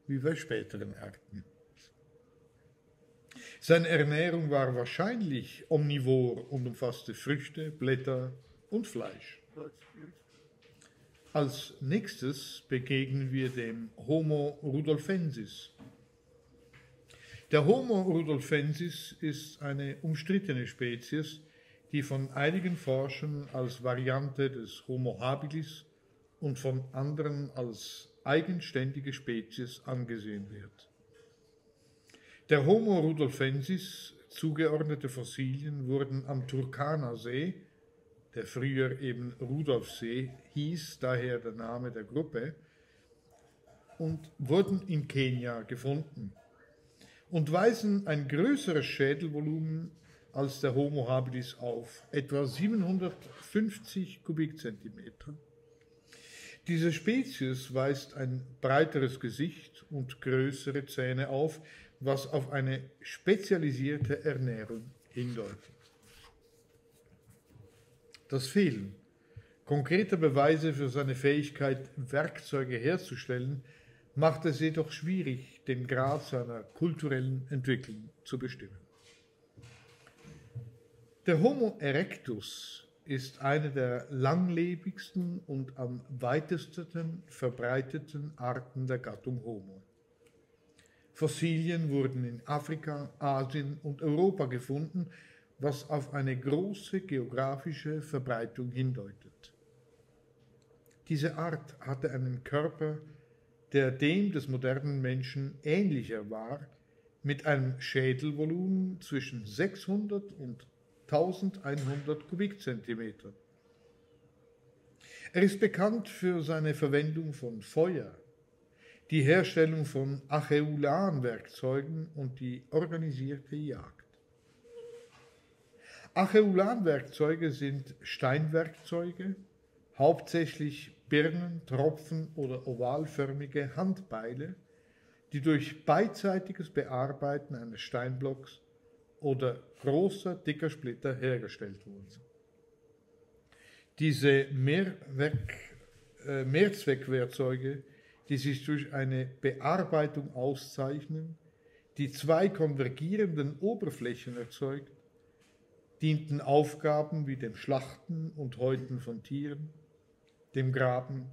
wie bei späteren Arten. Seine Ernährung war wahrscheinlich omnivor und umfasste Früchte, Blätter und Fleisch. Als nächstes begegnen wir dem Homo rudolfensis. Der Homo rudolfensis ist eine umstrittene Spezies, die von einigen Forschern als Variante des Homo habilis und von anderen als eigenständige Spezies angesehen wird. Der Homo rudolfensis zugeordnete Fossilien wurden am Turkana-See, der früher eben Rudolfsee hieß, daher der Name der Gruppe, und wurden in Kenia gefunden und weisen ein größeres Schädelvolumen als der Homo habilis auf, etwa 750 Kubikzentimeter. Diese Spezies weist ein breiteres Gesicht und größere Zähne auf, was auf eine spezialisierte Ernährung hindeutet. Das Fehlen konkreter Beweise für seine Fähigkeit, Werkzeuge herzustellen, macht es jedoch schwierig, den Grad seiner kulturellen Entwicklung zu bestimmen. Der Homo erectus ist eine der langlebigsten und am weitesten verbreiteten Arten der Gattung Homo. Fossilien wurden in Afrika, Asien und Europa gefunden, was auf eine große geografische Verbreitung hindeutet. Diese Art hatte einen Körper, der dem des modernen Menschen ähnlicher war, mit einem Schädelvolumen zwischen 600 und 1100 Kubikzentimeter. Er ist bekannt für seine Verwendung von Feuer, die Herstellung von Acheulan-Werkzeugen und die organisierte Jagd. Acheulan-Werkzeuge sind Steinwerkzeuge, hauptsächlich Birnen, Tropfen oder ovalförmige Handbeile, die durch beidseitiges Bearbeiten eines Steinblocks oder großer, dicker Splitter hergestellt wurden. Diese Mehrzweckwerkzeuge, die sich durch eine Bearbeitung auszeichnen, die zwei konvergierenden Oberflächen erzeugt, dienten Aufgaben wie dem Schlachten und Häuten von Tieren, dem Graben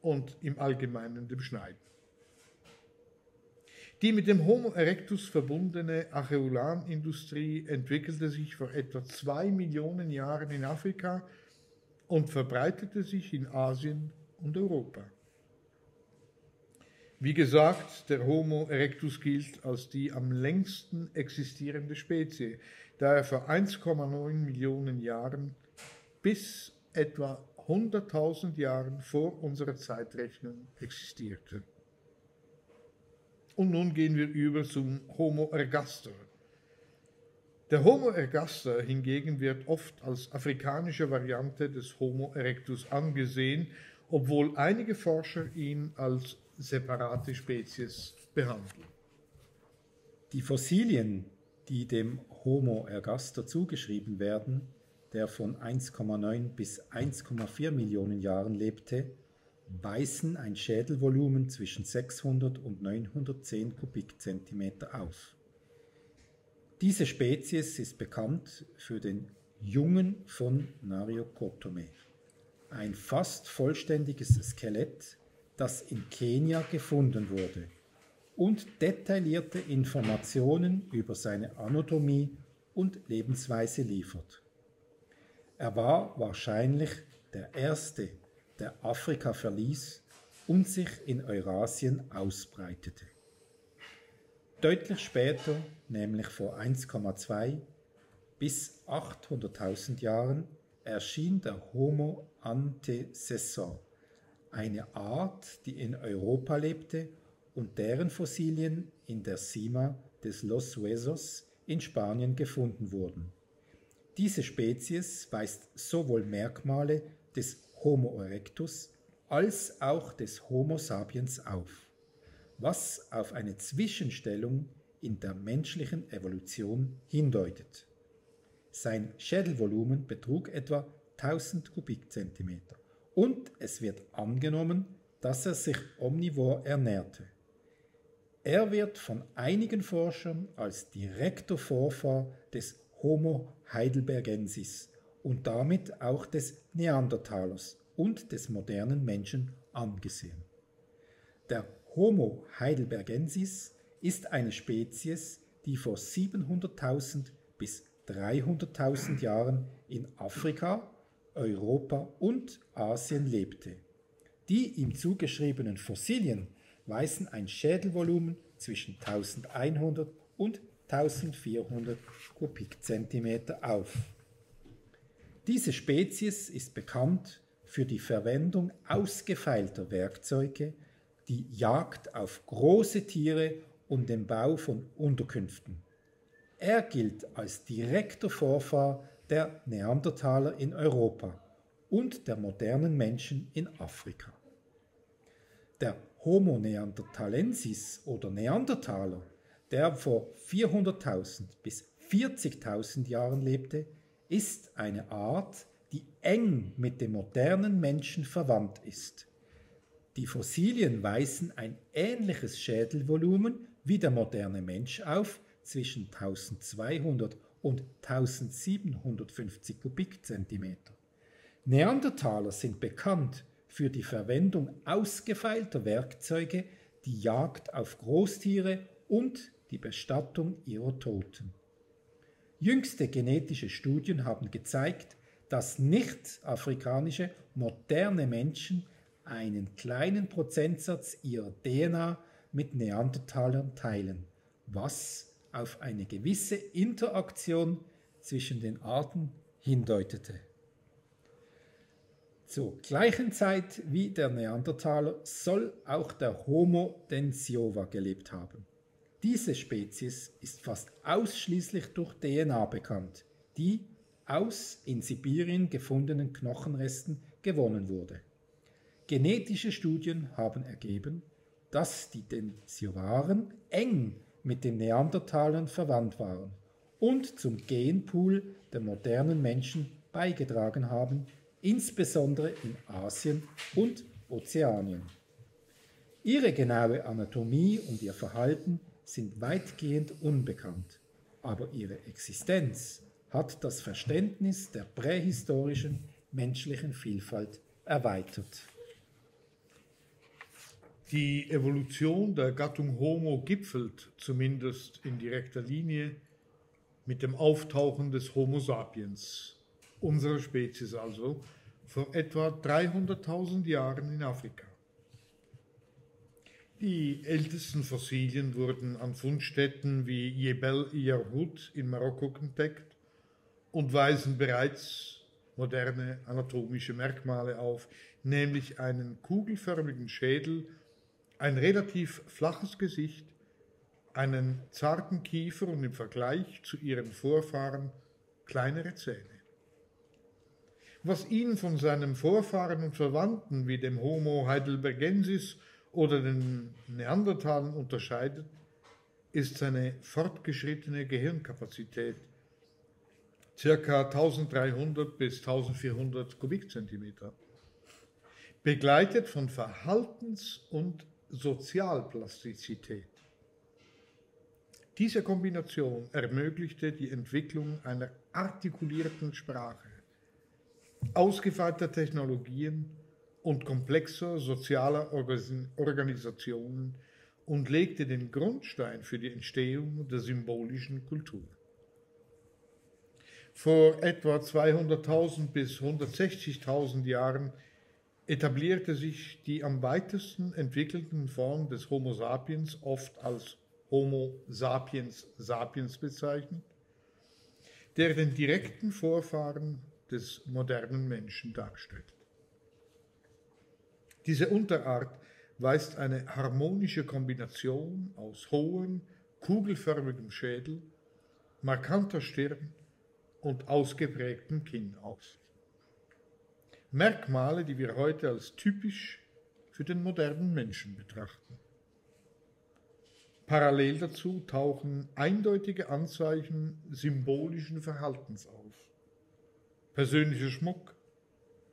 und im Allgemeinen dem Schneiden. Die mit dem Homo erectus verbundene Acheulan-Industrie entwickelte sich vor etwa 2 Millionen Jahren in Afrika und verbreitete sich in Asien und Europa. Wie gesagt, der Homo erectus gilt als die am längsten existierende Spezies, da er vor 1,9 Millionen Jahren bis etwa 100.000 Jahren vor unserer Zeitrechnung existierte. Und nun gehen wir über zum Homo ergaster. Der Homo ergaster hingegen wird oft als afrikanische Variante des Homo erectus angesehen, obwohl einige Forscher ihn als separate Spezies behandeln. Die Fossilien, die dem Homo ergaster zugeschrieben werden, der von 1,9 bis 1,4 Millionen Jahren lebte, weisen ein Schädelvolumen zwischen 600 und 910 Kubikzentimeter auf. Diese Spezies ist bekannt für den Jungen von Nariokotome, ein fast vollständiges Skelett, das in Kenia gefunden wurde und detaillierte Informationen über seine Anatomie und Lebensweise liefert. Er war wahrscheinlich der erste, der Afrika verließ und sich in Eurasien ausbreitete. Deutlich später, nämlich vor 1,2 bis 800.000 Jahren, erschien der Homo antecessor, eine Art, die in Europa lebte und deren Fossilien in der Cima des Los Huesos in Spanien gefunden wurden. Diese Spezies weist sowohl Merkmale des Homo erectus als auch des Homo sapiens auf, was auf eine Zwischenstellung in der menschlichen Evolution hindeutet. Sein Schädelvolumen betrug etwa 1000 Kubikzentimeter und es wird angenommen, dass er sich omnivor ernährte. Er wird von einigen Forschern als direkter Vorfahr des Homo heidelbergensis und damit auch des Neandertalers und des modernen Menschen angesehen. Der Homo heidelbergensis ist eine Spezies, die vor 700.000 bis 300.000 Jahren in Afrika, Europa und Asien lebte. Die ihm zugeschriebenen Fossilien weisen ein Schädelvolumen zwischen 1100 und 1400 Kubikzentimeter auf. Diese Spezies ist bekannt für die Verwendung ausgefeilter Werkzeuge, die Jagd auf große Tiere und den Bau von Unterkünften. Er gilt als direkter Vorfahr der Neandertaler in Europa und der modernen Menschen in Afrika. Der Homo neanderthalensis oder Neandertaler, der vor 400.000 bis 40.000 Jahren lebte, ist eine Art, die eng mit dem modernen Menschen verwandt ist. Die Fossilien weisen ein ähnliches Schädelvolumen wie der moderne Mensch auf, zwischen 1200 und 1750 Kubikzentimeter. Neandertaler sind bekannt für die Verwendung ausgefeilter Werkzeuge, die Jagd auf Großtiere und die Bestattung ihrer Toten. Jüngste genetische Studien haben gezeigt, dass nicht-afrikanische moderne Menschen einen kleinen Prozentsatz ihrer DNA mit Neandertalern teilen, was auf eine gewisse Interaktion zwischen den Arten hindeutete. Zur gleichen Zeit wie der Neandertaler soll auch der Homo densiova gelebt haben. Diese Spezies ist fast ausschließlich durch DNA bekannt, die aus in Sibirien gefundenen Knochenresten gewonnen wurde. Genetische Studien haben ergeben, dass die Densiovaren eng mit den Neandertalern verwandt waren und zum Genpool der modernen Menschen beigetragen haben, insbesondere in Asien und Ozeanien. Ihre genaue Anatomie und ihr Verhalten sind weitgehend unbekannt, aber ihre Existenz hat das Verständnis der prähistorischen menschlichen Vielfalt erweitert. Die Evolution der Gattung Homo gipfelt, zumindest in direkter Linie, mit dem Auftauchen des Homo sapiens, unserer Spezies also, vor etwa 300.000 Jahren in Afrika. Die ältesten Fossilien wurden an Fundstätten wie Jebel Yarhoud in Marokko entdeckt und weisen bereits moderne anatomische Merkmale auf, nämlich einen kugelförmigen Schädel, ein relativ flaches Gesicht, einen zarten Kiefer und im Vergleich zu ihren Vorfahren kleinere Zähne. Was ihn von seinem Vorfahren und Verwandten wie dem Homo heidelbergensis oder den Neandertalern unterscheidet, ist seine fortgeschrittene Gehirnkapazität, ca. 1300 bis 1400 Kubikzentimeter. begleitet von Verhaltens- und Sozialplastizität. Diese Kombination ermöglichte die Entwicklung einer artikulierten Sprache, ausgefeilter Technologien und komplexer sozialer Organisationen und legte den Grundstein für die Entstehung der symbolischen Kultur. Vor etwa 200.000 bis 160.000 Jahren etablierte sich die am weitesten entwickelten Form des Homo sapiens, oft als Homo sapiens sapiens bezeichnet, der den direkten Vorfahren des modernen Menschen darstellt. Diese Unterart weist eine harmonische Kombination aus hohem, kugelförmigem Schädel, markanter Stirn und ausgeprägtem Kinn aus. Merkmale, die wir heute als typisch für den modernen Menschen betrachten. Parallel dazu tauchen eindeutige Anzeichen symbolischen Verhaltens auf. Persönlicher Schmuck,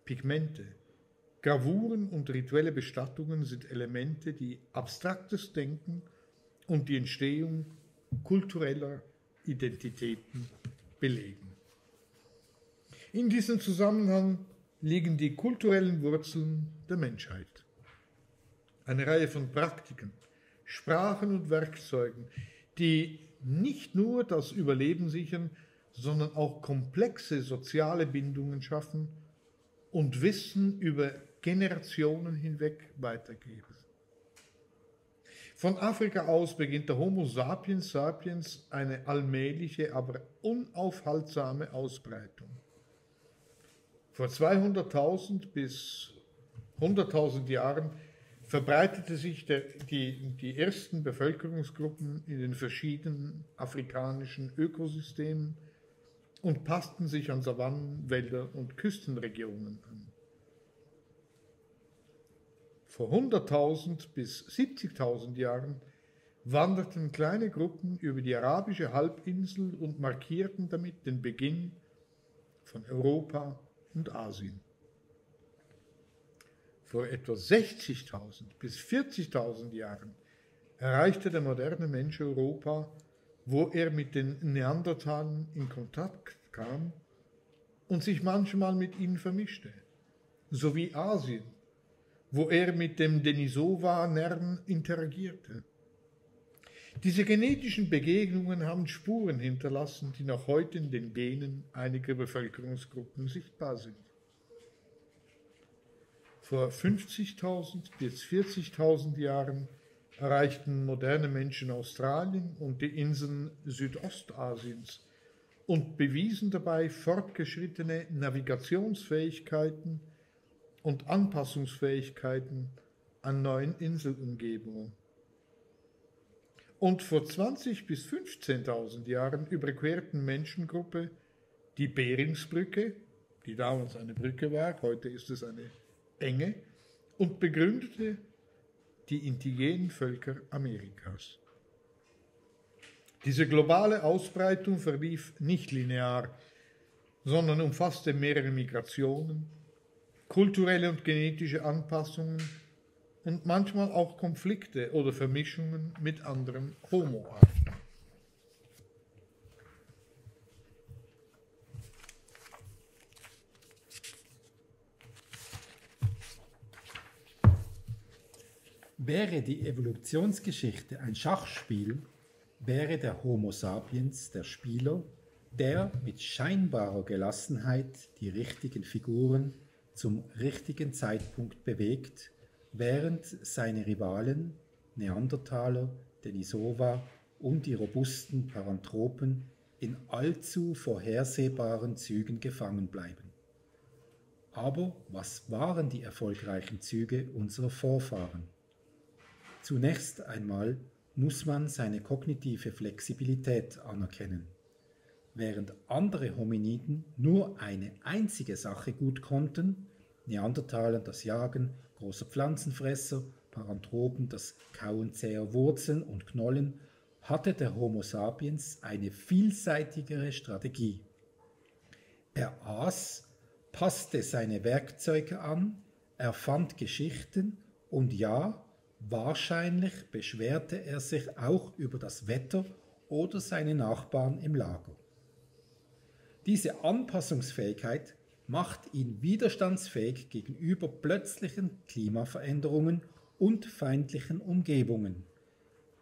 Pigmente, Gravuren und rituelle Bestattungen sind Elemente, die abstraktes Denken und die Entstehung kultureller Identitäten belegen. In diesem Zusammenhang liegen die kulturellen Wurzeln der Menschheit. Eine Reihe von Praktiken, Sprachen und Werkzeugen, die nicht nur das Überleben sichern, sondern auch komplexe soziale Bindungen schaffen und Wissen über Generationen hinweg weitergeben. Von Afrika aus beginnt der Homo sapiens sapiens eine allmähliche, aber unaufhaltsame Ausbreitung. Vor 200.000 bis 100.000 Jahren verbreitete sich die ersten Bevölkerungsgruppen in den verschiedenen afrikanischen Ökosystemen und passten sich an Savannen, Wälder und Küstenregionen an. Vor 100.000 bis 70.000 Jahren wanderten kleine Gruppen über die arabische Halbinsel und markierten damit den Beginn von Europa und Asien. Vor etwa 60.000 bis 40.000 Jahren erreichte der moderne Mensch Europa, wo er mit den Neandertalern in Kontakt kam und sich manchmal mit ihnen vermischte, sowie Asien, wo er mit dem Denisova-Nern interagierte. Diese genetischen Begegnungen haben Spuren hinterlassen, die noch heute in den Genen einiger Bevölkerungsgruppen sichtbar sind. Vor 50.000 bis 40.000 Jahren erreichten moderne Menschen Australien und die Inseln Südostasiens und bewiesen dabei fortgeschrittene Navigationsfähigkeiten und Anpassungsfähigkeiten an neuen Inselumgebungen. Und vor 20.000 bis 15.000 Jahren überquerten Menschengruppe die Beringsbrücke, die damals eine Brücke war, heute ist es eine enge, und begründete die indigenen Völker Amerikas. Diese globale Ausbreitung verlief nicht linear, sondern umfasste mehrere Migrationen, kulturelle und genetische Anpassungen und manchmal auch Konflikte oder Vermischungen mit anderen Homo-Arten. Wäre die Evolutionsgeschichte ein Schachspiel, wäre der Homo sapiens der Spieler, der mit scheinbarer Gelassenheit die richtigen Figuren zum richtigen Zeitpunkt bewegt, während seine Rivalen, Neandertaler, Denisova und die robusten Paranthropen in allzu vorhersehbaren Zügen gefangen bleiben. Aber was waren die erfolgreichen Züge unserer Vorfahren? Zunächst einmal muss man seine kognitive Flexibilität anerkennen. Während andere Hominiden nur eine einzige Sache gut konnten, Neandertaler das Jagen großer Pflanzenfresser, Paranthropen das Kauen zäher Wurzeln und Knollen, hatte der Homo sapiens eine vielseitigere Strategie. Er aß, passte seine Werkzeuge an, erfand Geschichten und ja, wahrscheinlich beschwerte er sich auch über das Wetter oder seine Nachbarn im Lager. Diese Anpassungsfähigkeit macht ihn widerstandsfähig gegenüber plötzlichen Klimaveränderungen und feindlichen Umgebungen.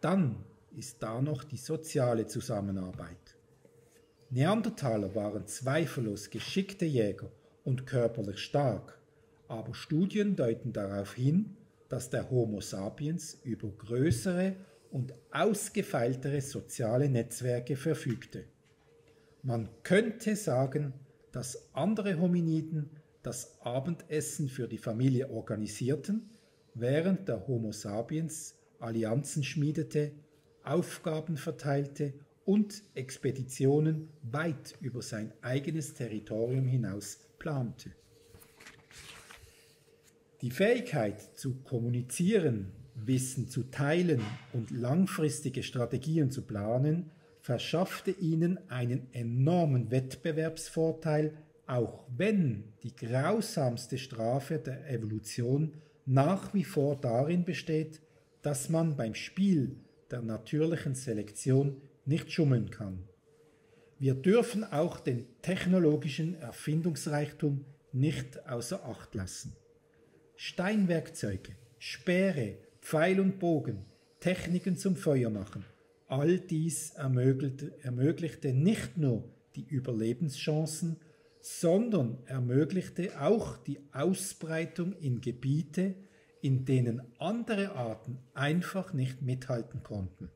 Dann ist da noch die soziale Zusammenarbeit. Neandertaler waren zweifellos geschickte Jäger und körperlich stark, aber Studien deuten darauf hin, dass der Homo sapiens über größere und ausgefeiltere soziale Netzwerke verfügte. Man könnte sagen, dass andere Hominiden das Abendessen für die Familie organisierten, während der Homo sapiens Allianzen schmiedete, Aufgaben verteilte und Expeditionen weit über sein eigenes Territorium hinaus plante. Die Fähigkeit zu kommunizieren, Wissen zu teilen und langfristige Strategien zu planen, verschaffte ihnen einen enormen Wettbewerbsvorteil, auch wenn die grausamste Strafe der Evolution nach wie vor darin besteht, dass man beim Spiel der natürlichen Selektion nicht schummeln kann. Wir dürfen auch den technologischen Erfindungsreichtum nicht außer Acht lassen. Steinwerkzeuge, Speere, Pfeil und Bogen, Techniken zum Feuermachen, all dies ermöglichte nicht nur die Überlebenschancen, sondern ermöglichte auch die Ausbreitung in Gebiete, in denen andere Arten einfach nicht mithalten konnten.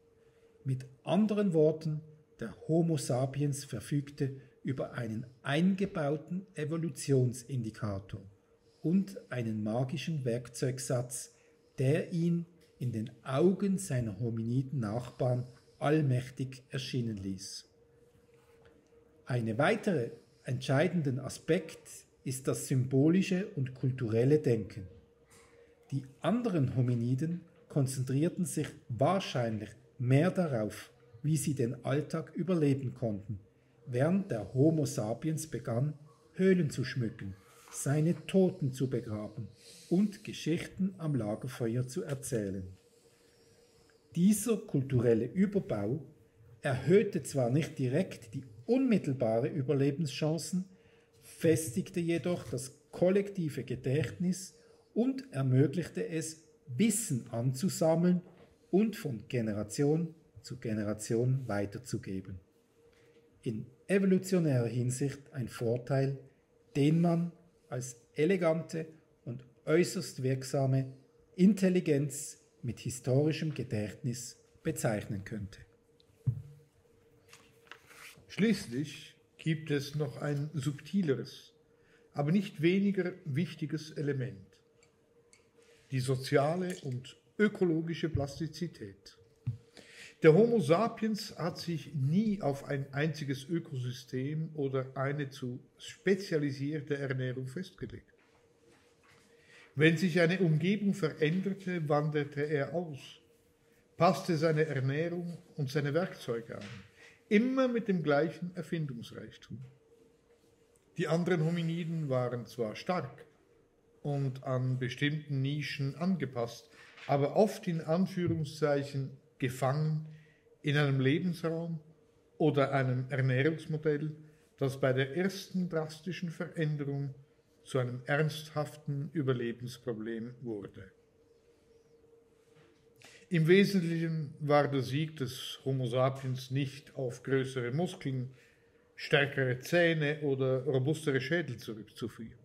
Mit anderen Worten, der Homo sapiens verfügte über einen eingebauten Evolutionsindikator und einen magischen Werkzeugsatz, der ihn in den Augen seiner hominiden Nachbarn allmächtig erschienen ließ. Ein weiterer entscheidender Aspekt ist das symbolische und kulturelle Denken. Die anderen Hominiden konzentrierten sich wahrscheinlich mehr darauf, wie sie den Alltag überleben konnten, während der Homo sapiens begann, Höhlen zu schmücken, seine Toten zu begraben und Geschichten am Lagerfeuer zu erzählen. Dieser kulturelle Überbau erhöhte zwar nicht direkt die unmittelbare Überlebenschancen, festigte jedoch das kollektive Gedächtnis und ermöglichte es, Wissen anzusammeln und von Generation zu Generation weiterzugeben. In evolutionärer Hinsicht ein Vorteil, den man als elegante und äußerst wirksame Intelligenz mit historischem Gedächtnis bezeichnen könnte. Schließlich gibt es noch ein subtileres, aber nicht weniger wichtiges Element: die soziale und ökologische Plastizität. Der Homo sapiens hat sich nie auf ein einziges Ökosystem oder eine zu spezialisierte Ernährung festgelegt. Wenn sich eine Umgebung veränderte, wanderte er aus, passte seine Ernährung und seine Werkzeuge an, immer mit dem gleichen Erfindungsreichtum. Die anderen Hominiden waren zwar stark und an bestimmten Nischen angepasst, aber oft in Anführungszeichen gefangen in einem Lebensraum oder einem Ernährungsmodell, das bei der ersten drastischen Veränderung zu einem ernsthaften Überlebensproblem wurde. Im Wesentlichen war der Sieg des Homo sapiens nicht auf größere Muskeln, stärkere Zähne oder robustere Schädel zurückzuführen.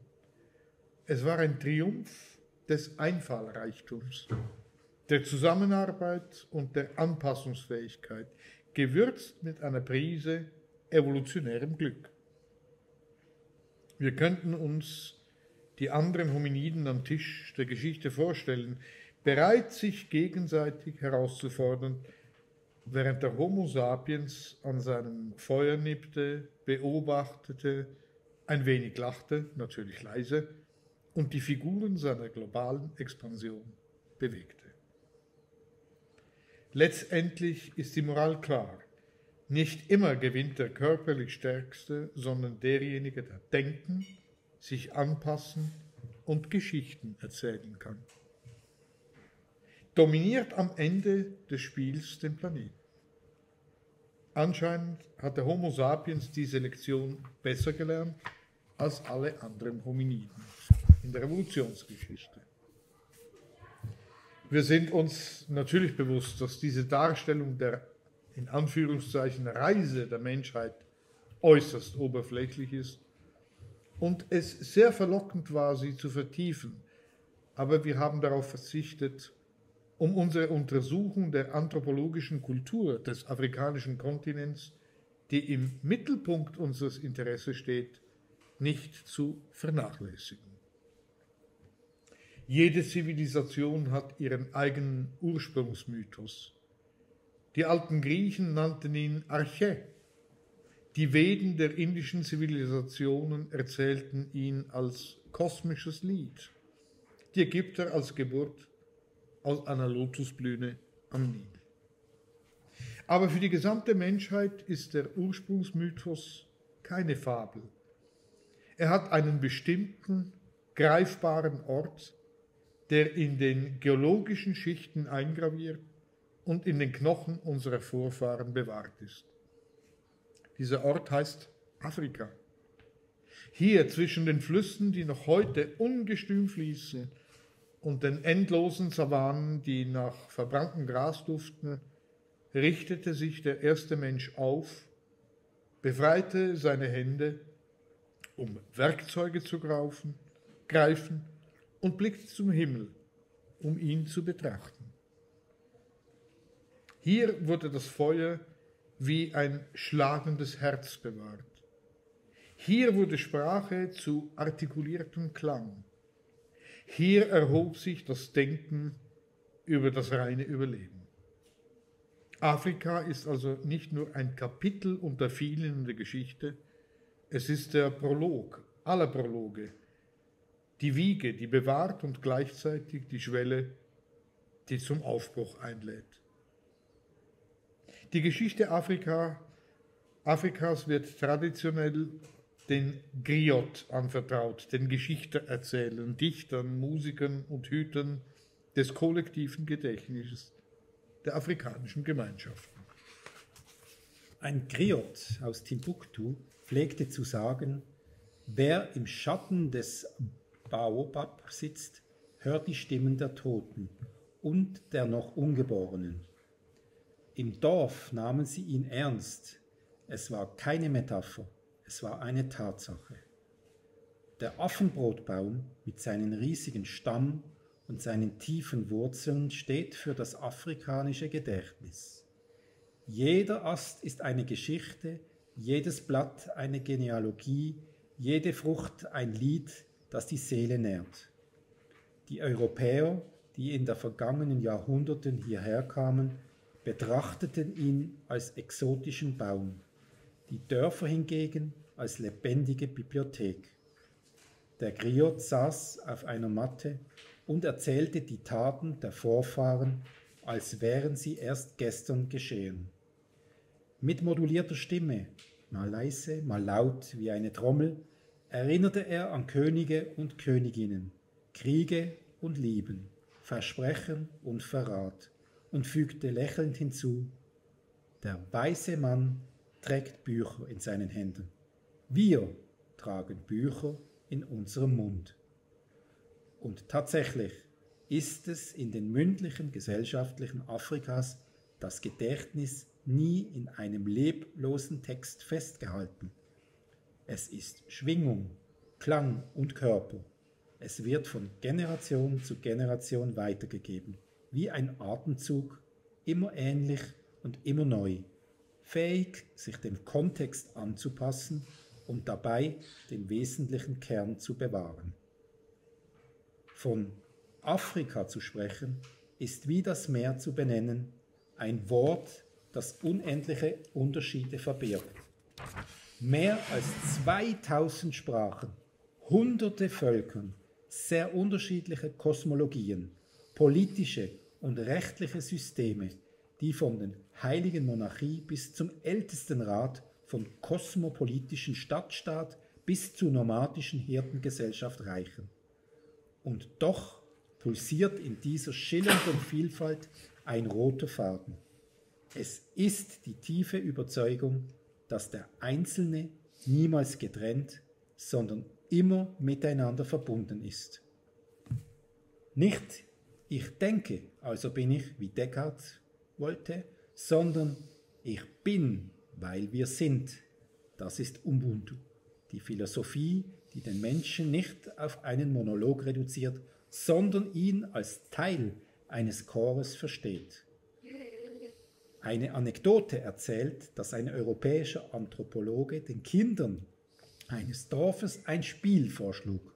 Es war ein Triumph des Einfallreichtums, der Zusammenarbeit und der Anpassungsfähigkeit, gewürzt mit einer Prise evolutionärem Glück. Wir könnten uns die anderen Hominiden am Tisch der Geschichte vorstellen, bereit, sich gegenseitig herauszufordern, während der Homo sapiens an seinem Feuer nippte, beobachtete, ein wenig lachte, natürlich leise, und die Figuren seiner globalen Expansion bewegte. Letztendlich ist die Moral klar. Nicht immer gewinnt der körperlich Stärkste, sondern derjenige, der denken, sich anpassen und Geschichten erzählen kann. Dominiert am Ende des Spiels den Planeten. Anscheinend hat der Homo sapiens diese Lektion besser gelernt als alle anderen Hominiden in der Evolutionsgeschichte. Wir sind uns natürlich bewusst, dass diese Darstellung der in Anführungszeichen Reise der Menschheit äußerst oberflächlich ist und es sehr verlockend war, sie zu vertiefen, aber wir haben darauf verzichtet, um unsere Untersuchung der anthropologischen Kultur des afrikanischen Kontinents, die im Mittelpunkt unseres Interesses steht, nicht zu vernachlässigen. Jede Zivilisation hat ihren eigenen Ursprungsmythos. Die alten Griechen nannten ihn Arche. Die Veden der indischen Zivilisationen erzählten ihn als kosmisches Lied. Die Ägypter als Geburt aus einer Lotusblüte am Nil. Aber für die gesamte Menschheit ist der Ursprungsmythos keine Fabel. Er hat einen bestimmten, greifbaren Ort, der in den geologischen Schichten eingraviert und in den Knochen unserer Vorfahren bewahrt ist. Dieser Ort heißt Afrika. Hier zwischen den Flüssen, die noch heute ungestüm fließen, und den endlosen Savannen, die nach verbranntem Gras duften, richtete sich der erste Mensch auf, befreite seine Hände, um Werkzeuge zu greifen und blickte zum Himmel, um ihn zu betrachten. Hier wurde das Feuer wie ein schlagendes Herz bewahrt. Hier wurde Sprache zu artikuliertem Klang. Hier erhob sich das Denken über das reine Überleben. Afrika ist also nicht nur ein Kapitel unter vielen in der Geschichte, es ist der Prolog aller Prologe, die Wiege, die bewahrt und gleichzeitig die Schwelle, die zum Aufbruch einlädt. Die Geschichte Afrikas wird traditionell den Griot anvertraut, den Geschichtenerzählern, Dichtern, Musikern und Hütern des kollektiven Gedächtnisses der afrikanischen Gemeinschaften. Ein Griot aus Timbuktu pflegte zu sagen, wer im Schatten des Baobab sitzt, hört die Stimmen der Toten und der noch Ungeborenen. Im Dorf nahmen sie ihn ernst. Es war keine Metapher, es war eine Tatsache. Der Affenbrotbaum mit seinen riesigen Stamm und seinen tiefen Wurzeln steht für das afrikanische Gedächtnis. Jeder Ast ist eine Geschichte, jedes Blatt eine Genealogie, jede Frucht ein Lied, das die Seele nährt. Die Europäer, die in den vergangenen Jahrhunderten hierher kamen, betrachteten ihn als exotischen Baum, die Dörfer hingegen als lebendige Bibliothek. Der Griot saß auf einer Matte und erzählte die Taten der Vorfahren, als wären sie erst gestern geschehen. Mit modulierter Stimme, mal leise, mal laut wie eine Trommel, erinnerte er an Könige und Königinnen, Kriege und Lieben, Versprechen und Verrat und fügte lächelnd hinzu, der weiße Mann trägt Bücher in seinen Händen. Wir tragen Bücher in unserem Mund. Und tatsächlich ist es in den mündlichen gesellschaftlichen Afrikas das Gedächtnis nie in einem leblosen Text festgehalten. Es ist Schwingung, Klang und Körper. Es wird von Generation zu Generation weitergegeben, wie ein Atemzug, immer ähnlich und immer neu, fähig, sich dem Kontext anzupassen und dabei den wesentlichen Kern zu bewahren. Von Afrika zu sprechen, ist wie das Meer zu benennen, ein Wort, das unendliche Unterschiede verbirgt. Mehr als 2000 Sprachen, hunderte Völkern, sehr unterschiedliche Kosmologien, politische und rechtliche Systeme, die von der Heiligen Monarchie bis zum Ältestenrat, vom kosmopolitischen Stadtstaat bis zur nomadischen Hirtengesellschaft reichen. und doch pulsiert in dieser schillernden Vielfalt ein roter Faden. Es ist die tiefe Überzeugung, dass der Einzelne niemals getrennt, sondern immer miteinander verbunden ist. Nicht ich denke, also bin ich, wie Descartes wollte, sondern ich bin, weil wir sind. Das ist Ubuntu, die Philosophie, die den Menschen nicht auf einen Monolog reduziert, sondern ihn als Teil eines Chores versteht. Eine Anekdote erzählt, dass ein europäischer Anthropologe den Kindern eines Dorfes ein Spiel vorschlug.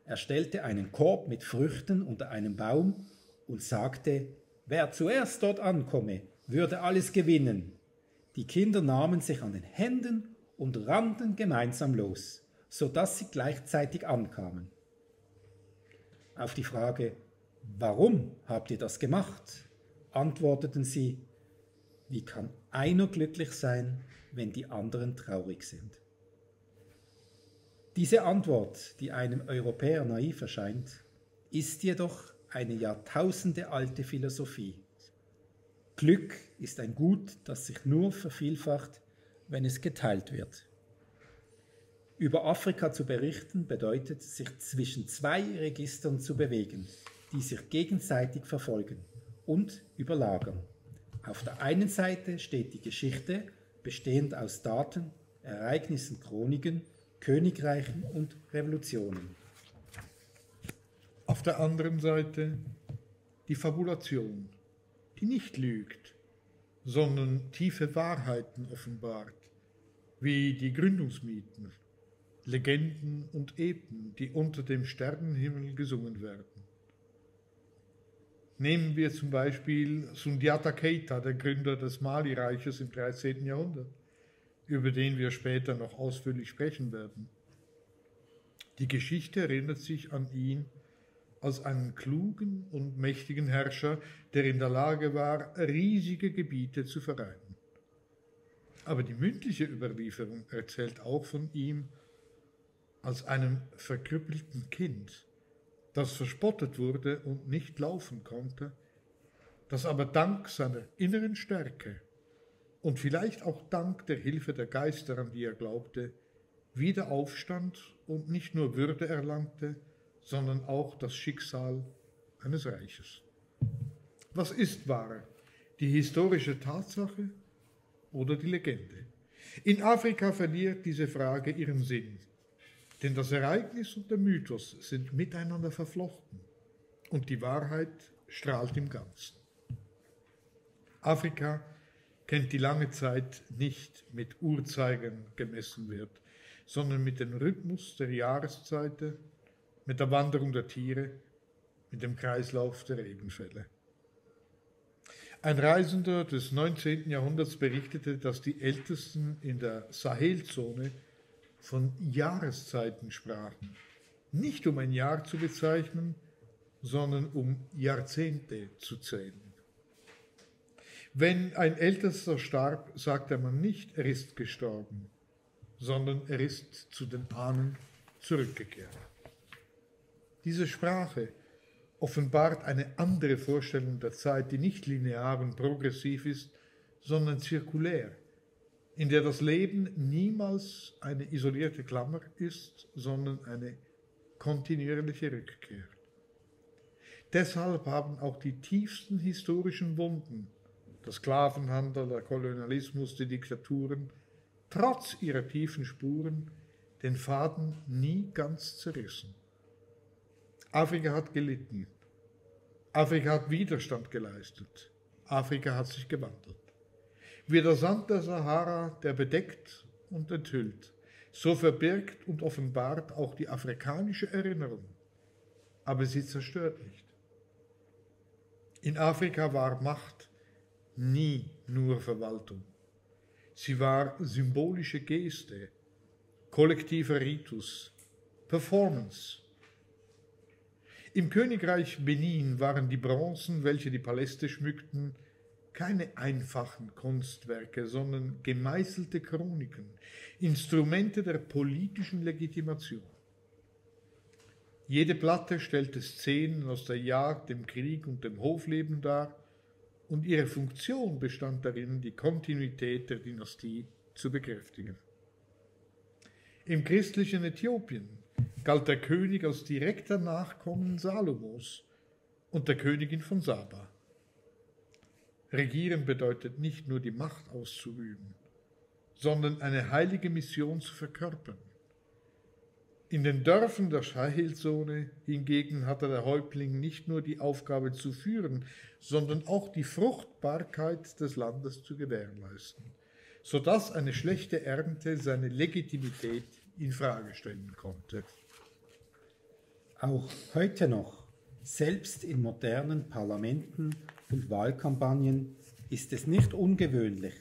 Er stellte einen Korb mit Früchten unter einem Baum und sagte, wer zuerst dort ankomme, würde alles gewinnen. Die Kinder nahmen sich an den Händen und rannten gemeinsam los, sodass sie gleichzeitig ankamen. Auf die Frage, warum habt ihr das gemacht, antworteten sie, wie kann einer glücklich sein, wenn die anderen traurig sind? Diese Antwort, die einem Europäer naiv erscheint, ist jedoch eine jahrtausendealte Philosophie. Glück ist ein Gut, das sich nur vervielfacht, wenn es geteilt wird. Über Afrika zu berichten bedeutet, sich zwischen zwei Registern zu bewegen, die sich gegenseitig verfolgen und überlagern. Auf der einen Seite steht die Geschichte, bestehend aus Daten, Ereignissen, Chroniken, Königreichen und Revolutionen. Auf der anderen Seite die Fabulation, die nicht lügt, sondern tiefe Wahrheiten offenbart, wie die Gründungsmythen, Legenden und Epen, die unter dem Sternenhimmel gesungen werden. Nehmen wir zum Beispiel Sundiata Keita, der Gründer des Mali-Reiches im 13. Jahrhundert, über den wir später noch ausführlich sprechen werden. Die Geschichte erinnert sich an ihn als einen klugen und mächtigen Herrscher, der in der Lage war, riesige Gebiete zu vereinen. Aber die mündliche Überlieferung erzählt auch von ihm als einem verkrüppelten Kind, das verspottet wurde und nicht laufen konnte, das aber dank seiner inneren Stärke und vielleicht auch dank der Hilfe der Geister, an die er glaubte, wieder aufstand und nicht nur Würde erlangte, sondern auch das Schicksal eines Reiches. Was ist wahrer? Die historische Tatsache oder die Legende? In Afrika verliert diese Frage ihren Sinn, denn das Ereignis und der Mythos sind miteinander verflochten und die Wahrheit strahlt im Ganzen. Afrika kennt die lange Zeit nicht mit Uhrzeigern gemessen wird, sondern mit dem Rhythmus der Jahreszeiten, mit der Wanderung der Tiere, mit dem Kreislauf der Regenfälle. Ein Reisender des 19. Jahrhunderts berichtete, dass die Ältesten in der Sahelzone von Jahreszeiten sprachen, nicht um ein Jahr zu bezeichnen, sondern um Jahrzehnte zu zählen. Wenn ein Ältester starb, sagte man nicht, er ist gestorben, sondern er ist zu den Ahnen zurückgekehrt. Diese Sprache offenbart eine andere Vorstellung der Zeit, die nicht linear und progressiv ist, sondern zirkulär, in der das Leben niemals eine isolierte Klammer ist, sondern eine kontinuierliche Rückkehr. Deshalb haben auch die tiefsten historischen Wunden, der Sklavenhandel, der Kolonialismus, die Diktaturen, trotz ihrer tiefen Spuren den Faden nie ganz zerrissen. Afrika hat gelitten. Afrika hat Widerstand geleistet. Afrika hat sich gewandelt. Wie der Sand der Sahara, der bedeckt und enthüllt, so verbirgt und offenbart auch die afrikanische Erinnerung, aber sie zerstört nicht. In Afrika war Macht nie nur Verwaltung. Sie war symbolische Geste, kollektiver Ritus, Performance. Im Königreich Benin waren die Bronzen, welche die Paläste schmückten, keine einfachen Kunstwerke, sondern gemeißelte Chroniken, Instrumente der politischen Legitimation. Jede Platte stellte Szenen aus der Jagd, dem Krieg und dem Hofleben dar, und ihre Funktion bestand darin, die Kontinuität der Dynastie zu bekräftigen. Im christlichen Äthiopien galt der König als direkter Nachkommen Salomos und der Königin von Saba. Regieren bedeutet nicht nur die Macht auszuüben, sondern eine heilige Mission zu verkörpern. In den Dörfern der Sahelzone hingegen hatte der Häuptling nicht nur die Aufgabe zu führen, sondern auch die Fruchtbarkeit des Landes zu gewährleisten, sodass eine schlechte Ernte seine Legitimität in Frage stellen konnte. Auch heute noch, selbst in modernen Parlamenten und Wahlkampagnen, ist es nicht ungewöhnlich,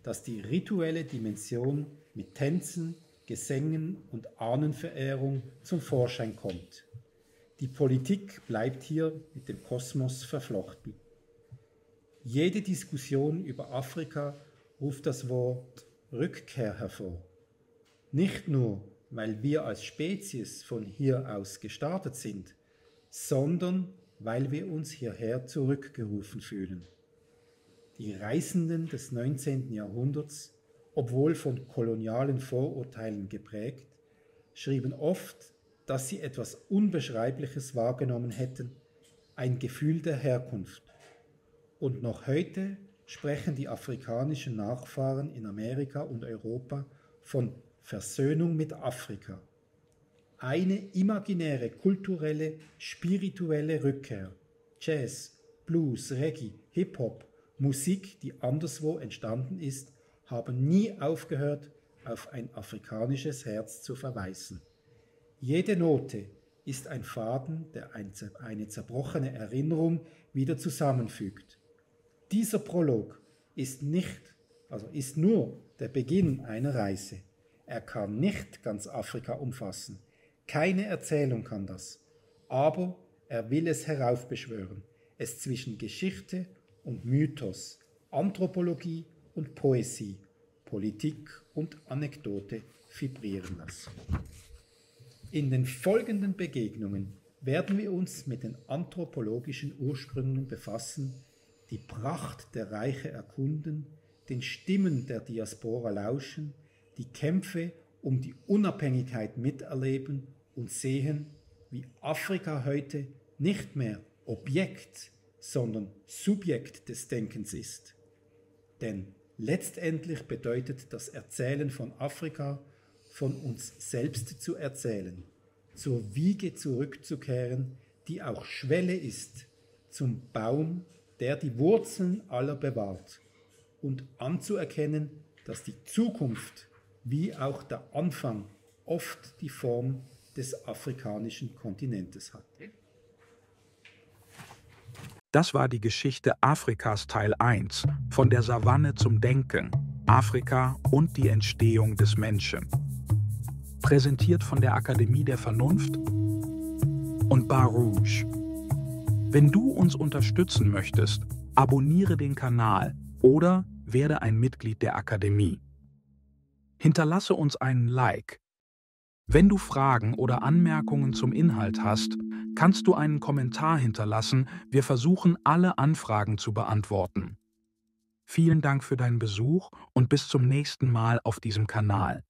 dass die rituelle Dimension mit Tänzen, Gesängen und Ahnenverehrung zum Vorschein kommt. Die Politik bleibt hier mit dem Kosmos verflochten. Jede Diskussion über Afrika ruft das Wort Rückkehr hervor. Nicht nur, weil wir als Spezies von hier aus gestartet sind, sondern weil wir uns hierher zurückgerufen fühlen. Die Reisenden des 19. Jahrhunderts, obwohl von kolonialen Vorurteilen geprägt, schrieben oft, dass sie etwas Unbeschreibliches wahrgenommen hätten, ein Gefühl der Herkunft. Und noch heute sprechen die afrikanischen Nachfahren in Amerika und Europa von Versöhnung mit Afrika. Eine imaginäre, kulturelle, spirituelle Rückkehr. Jazz, Blues, Reggae, Hip-Hop, Musik, die anderswo entstanden ist, haben nie aufgehört, auf ein afrikanisches Herz zu verweisen. Jede Note ist ein Faden, der eine zerbrochene Erinnerung wieder zusammenfügt. Dieser Prolog ist nur der Beginn einer Reise. Er kann nicht ganz Afrika umfassen. Keine Erzählung kann das. Aber er will es heraufbeschwören, es zwischen Geschichte und Mythos, Anthropologie und Poesie, Politik und Anekdote vibrieren lassen. In den folgenden Begegnungen werden wir uns mit den anthropologischen Ursprüngen befassen, die Pracht der Reiche erkunden, den Stimmen der Diaspora lauschen, die Kämpfe um die Unabhängigkeit miterleben und sehen, wie Afrika heute nicht mehr Objekt, sondern Subjekt des Denkens ist. Denn letztendlich bedeutet das Erzählen von Afrika, von uns selbst zu erzählen, zur Wiege zurückzukehren, die auch Schwelle ist, zum Baum, der die Wurzeln aller bewahrt, und anzuerkennen, dass die Zukunft wie auch der Anfang oft die Form des afrikanischen Kontinentes hat. Das war die Geschichte Afrikas Teil 1, von der Savanne zum Denken, Afrika und die Entstehung des Menschen. Präsentiert von der Akademie der Vernunft und Barouche. Wenn du uns unterstützen möchtest, abonniere den Kanal oder werde ein Mitglied der Akademie. Hinterlasse uns einen Like. Wenn du Fragen oder Anmerkungen zum Inhalt hast, kannst du einen Kommentar hinterlassen. Wir versuchen, alle Anfragen zu beantworten. Vielen Dank für deinen Besuch und bis zum nächsten Mal auf diesem Kanal.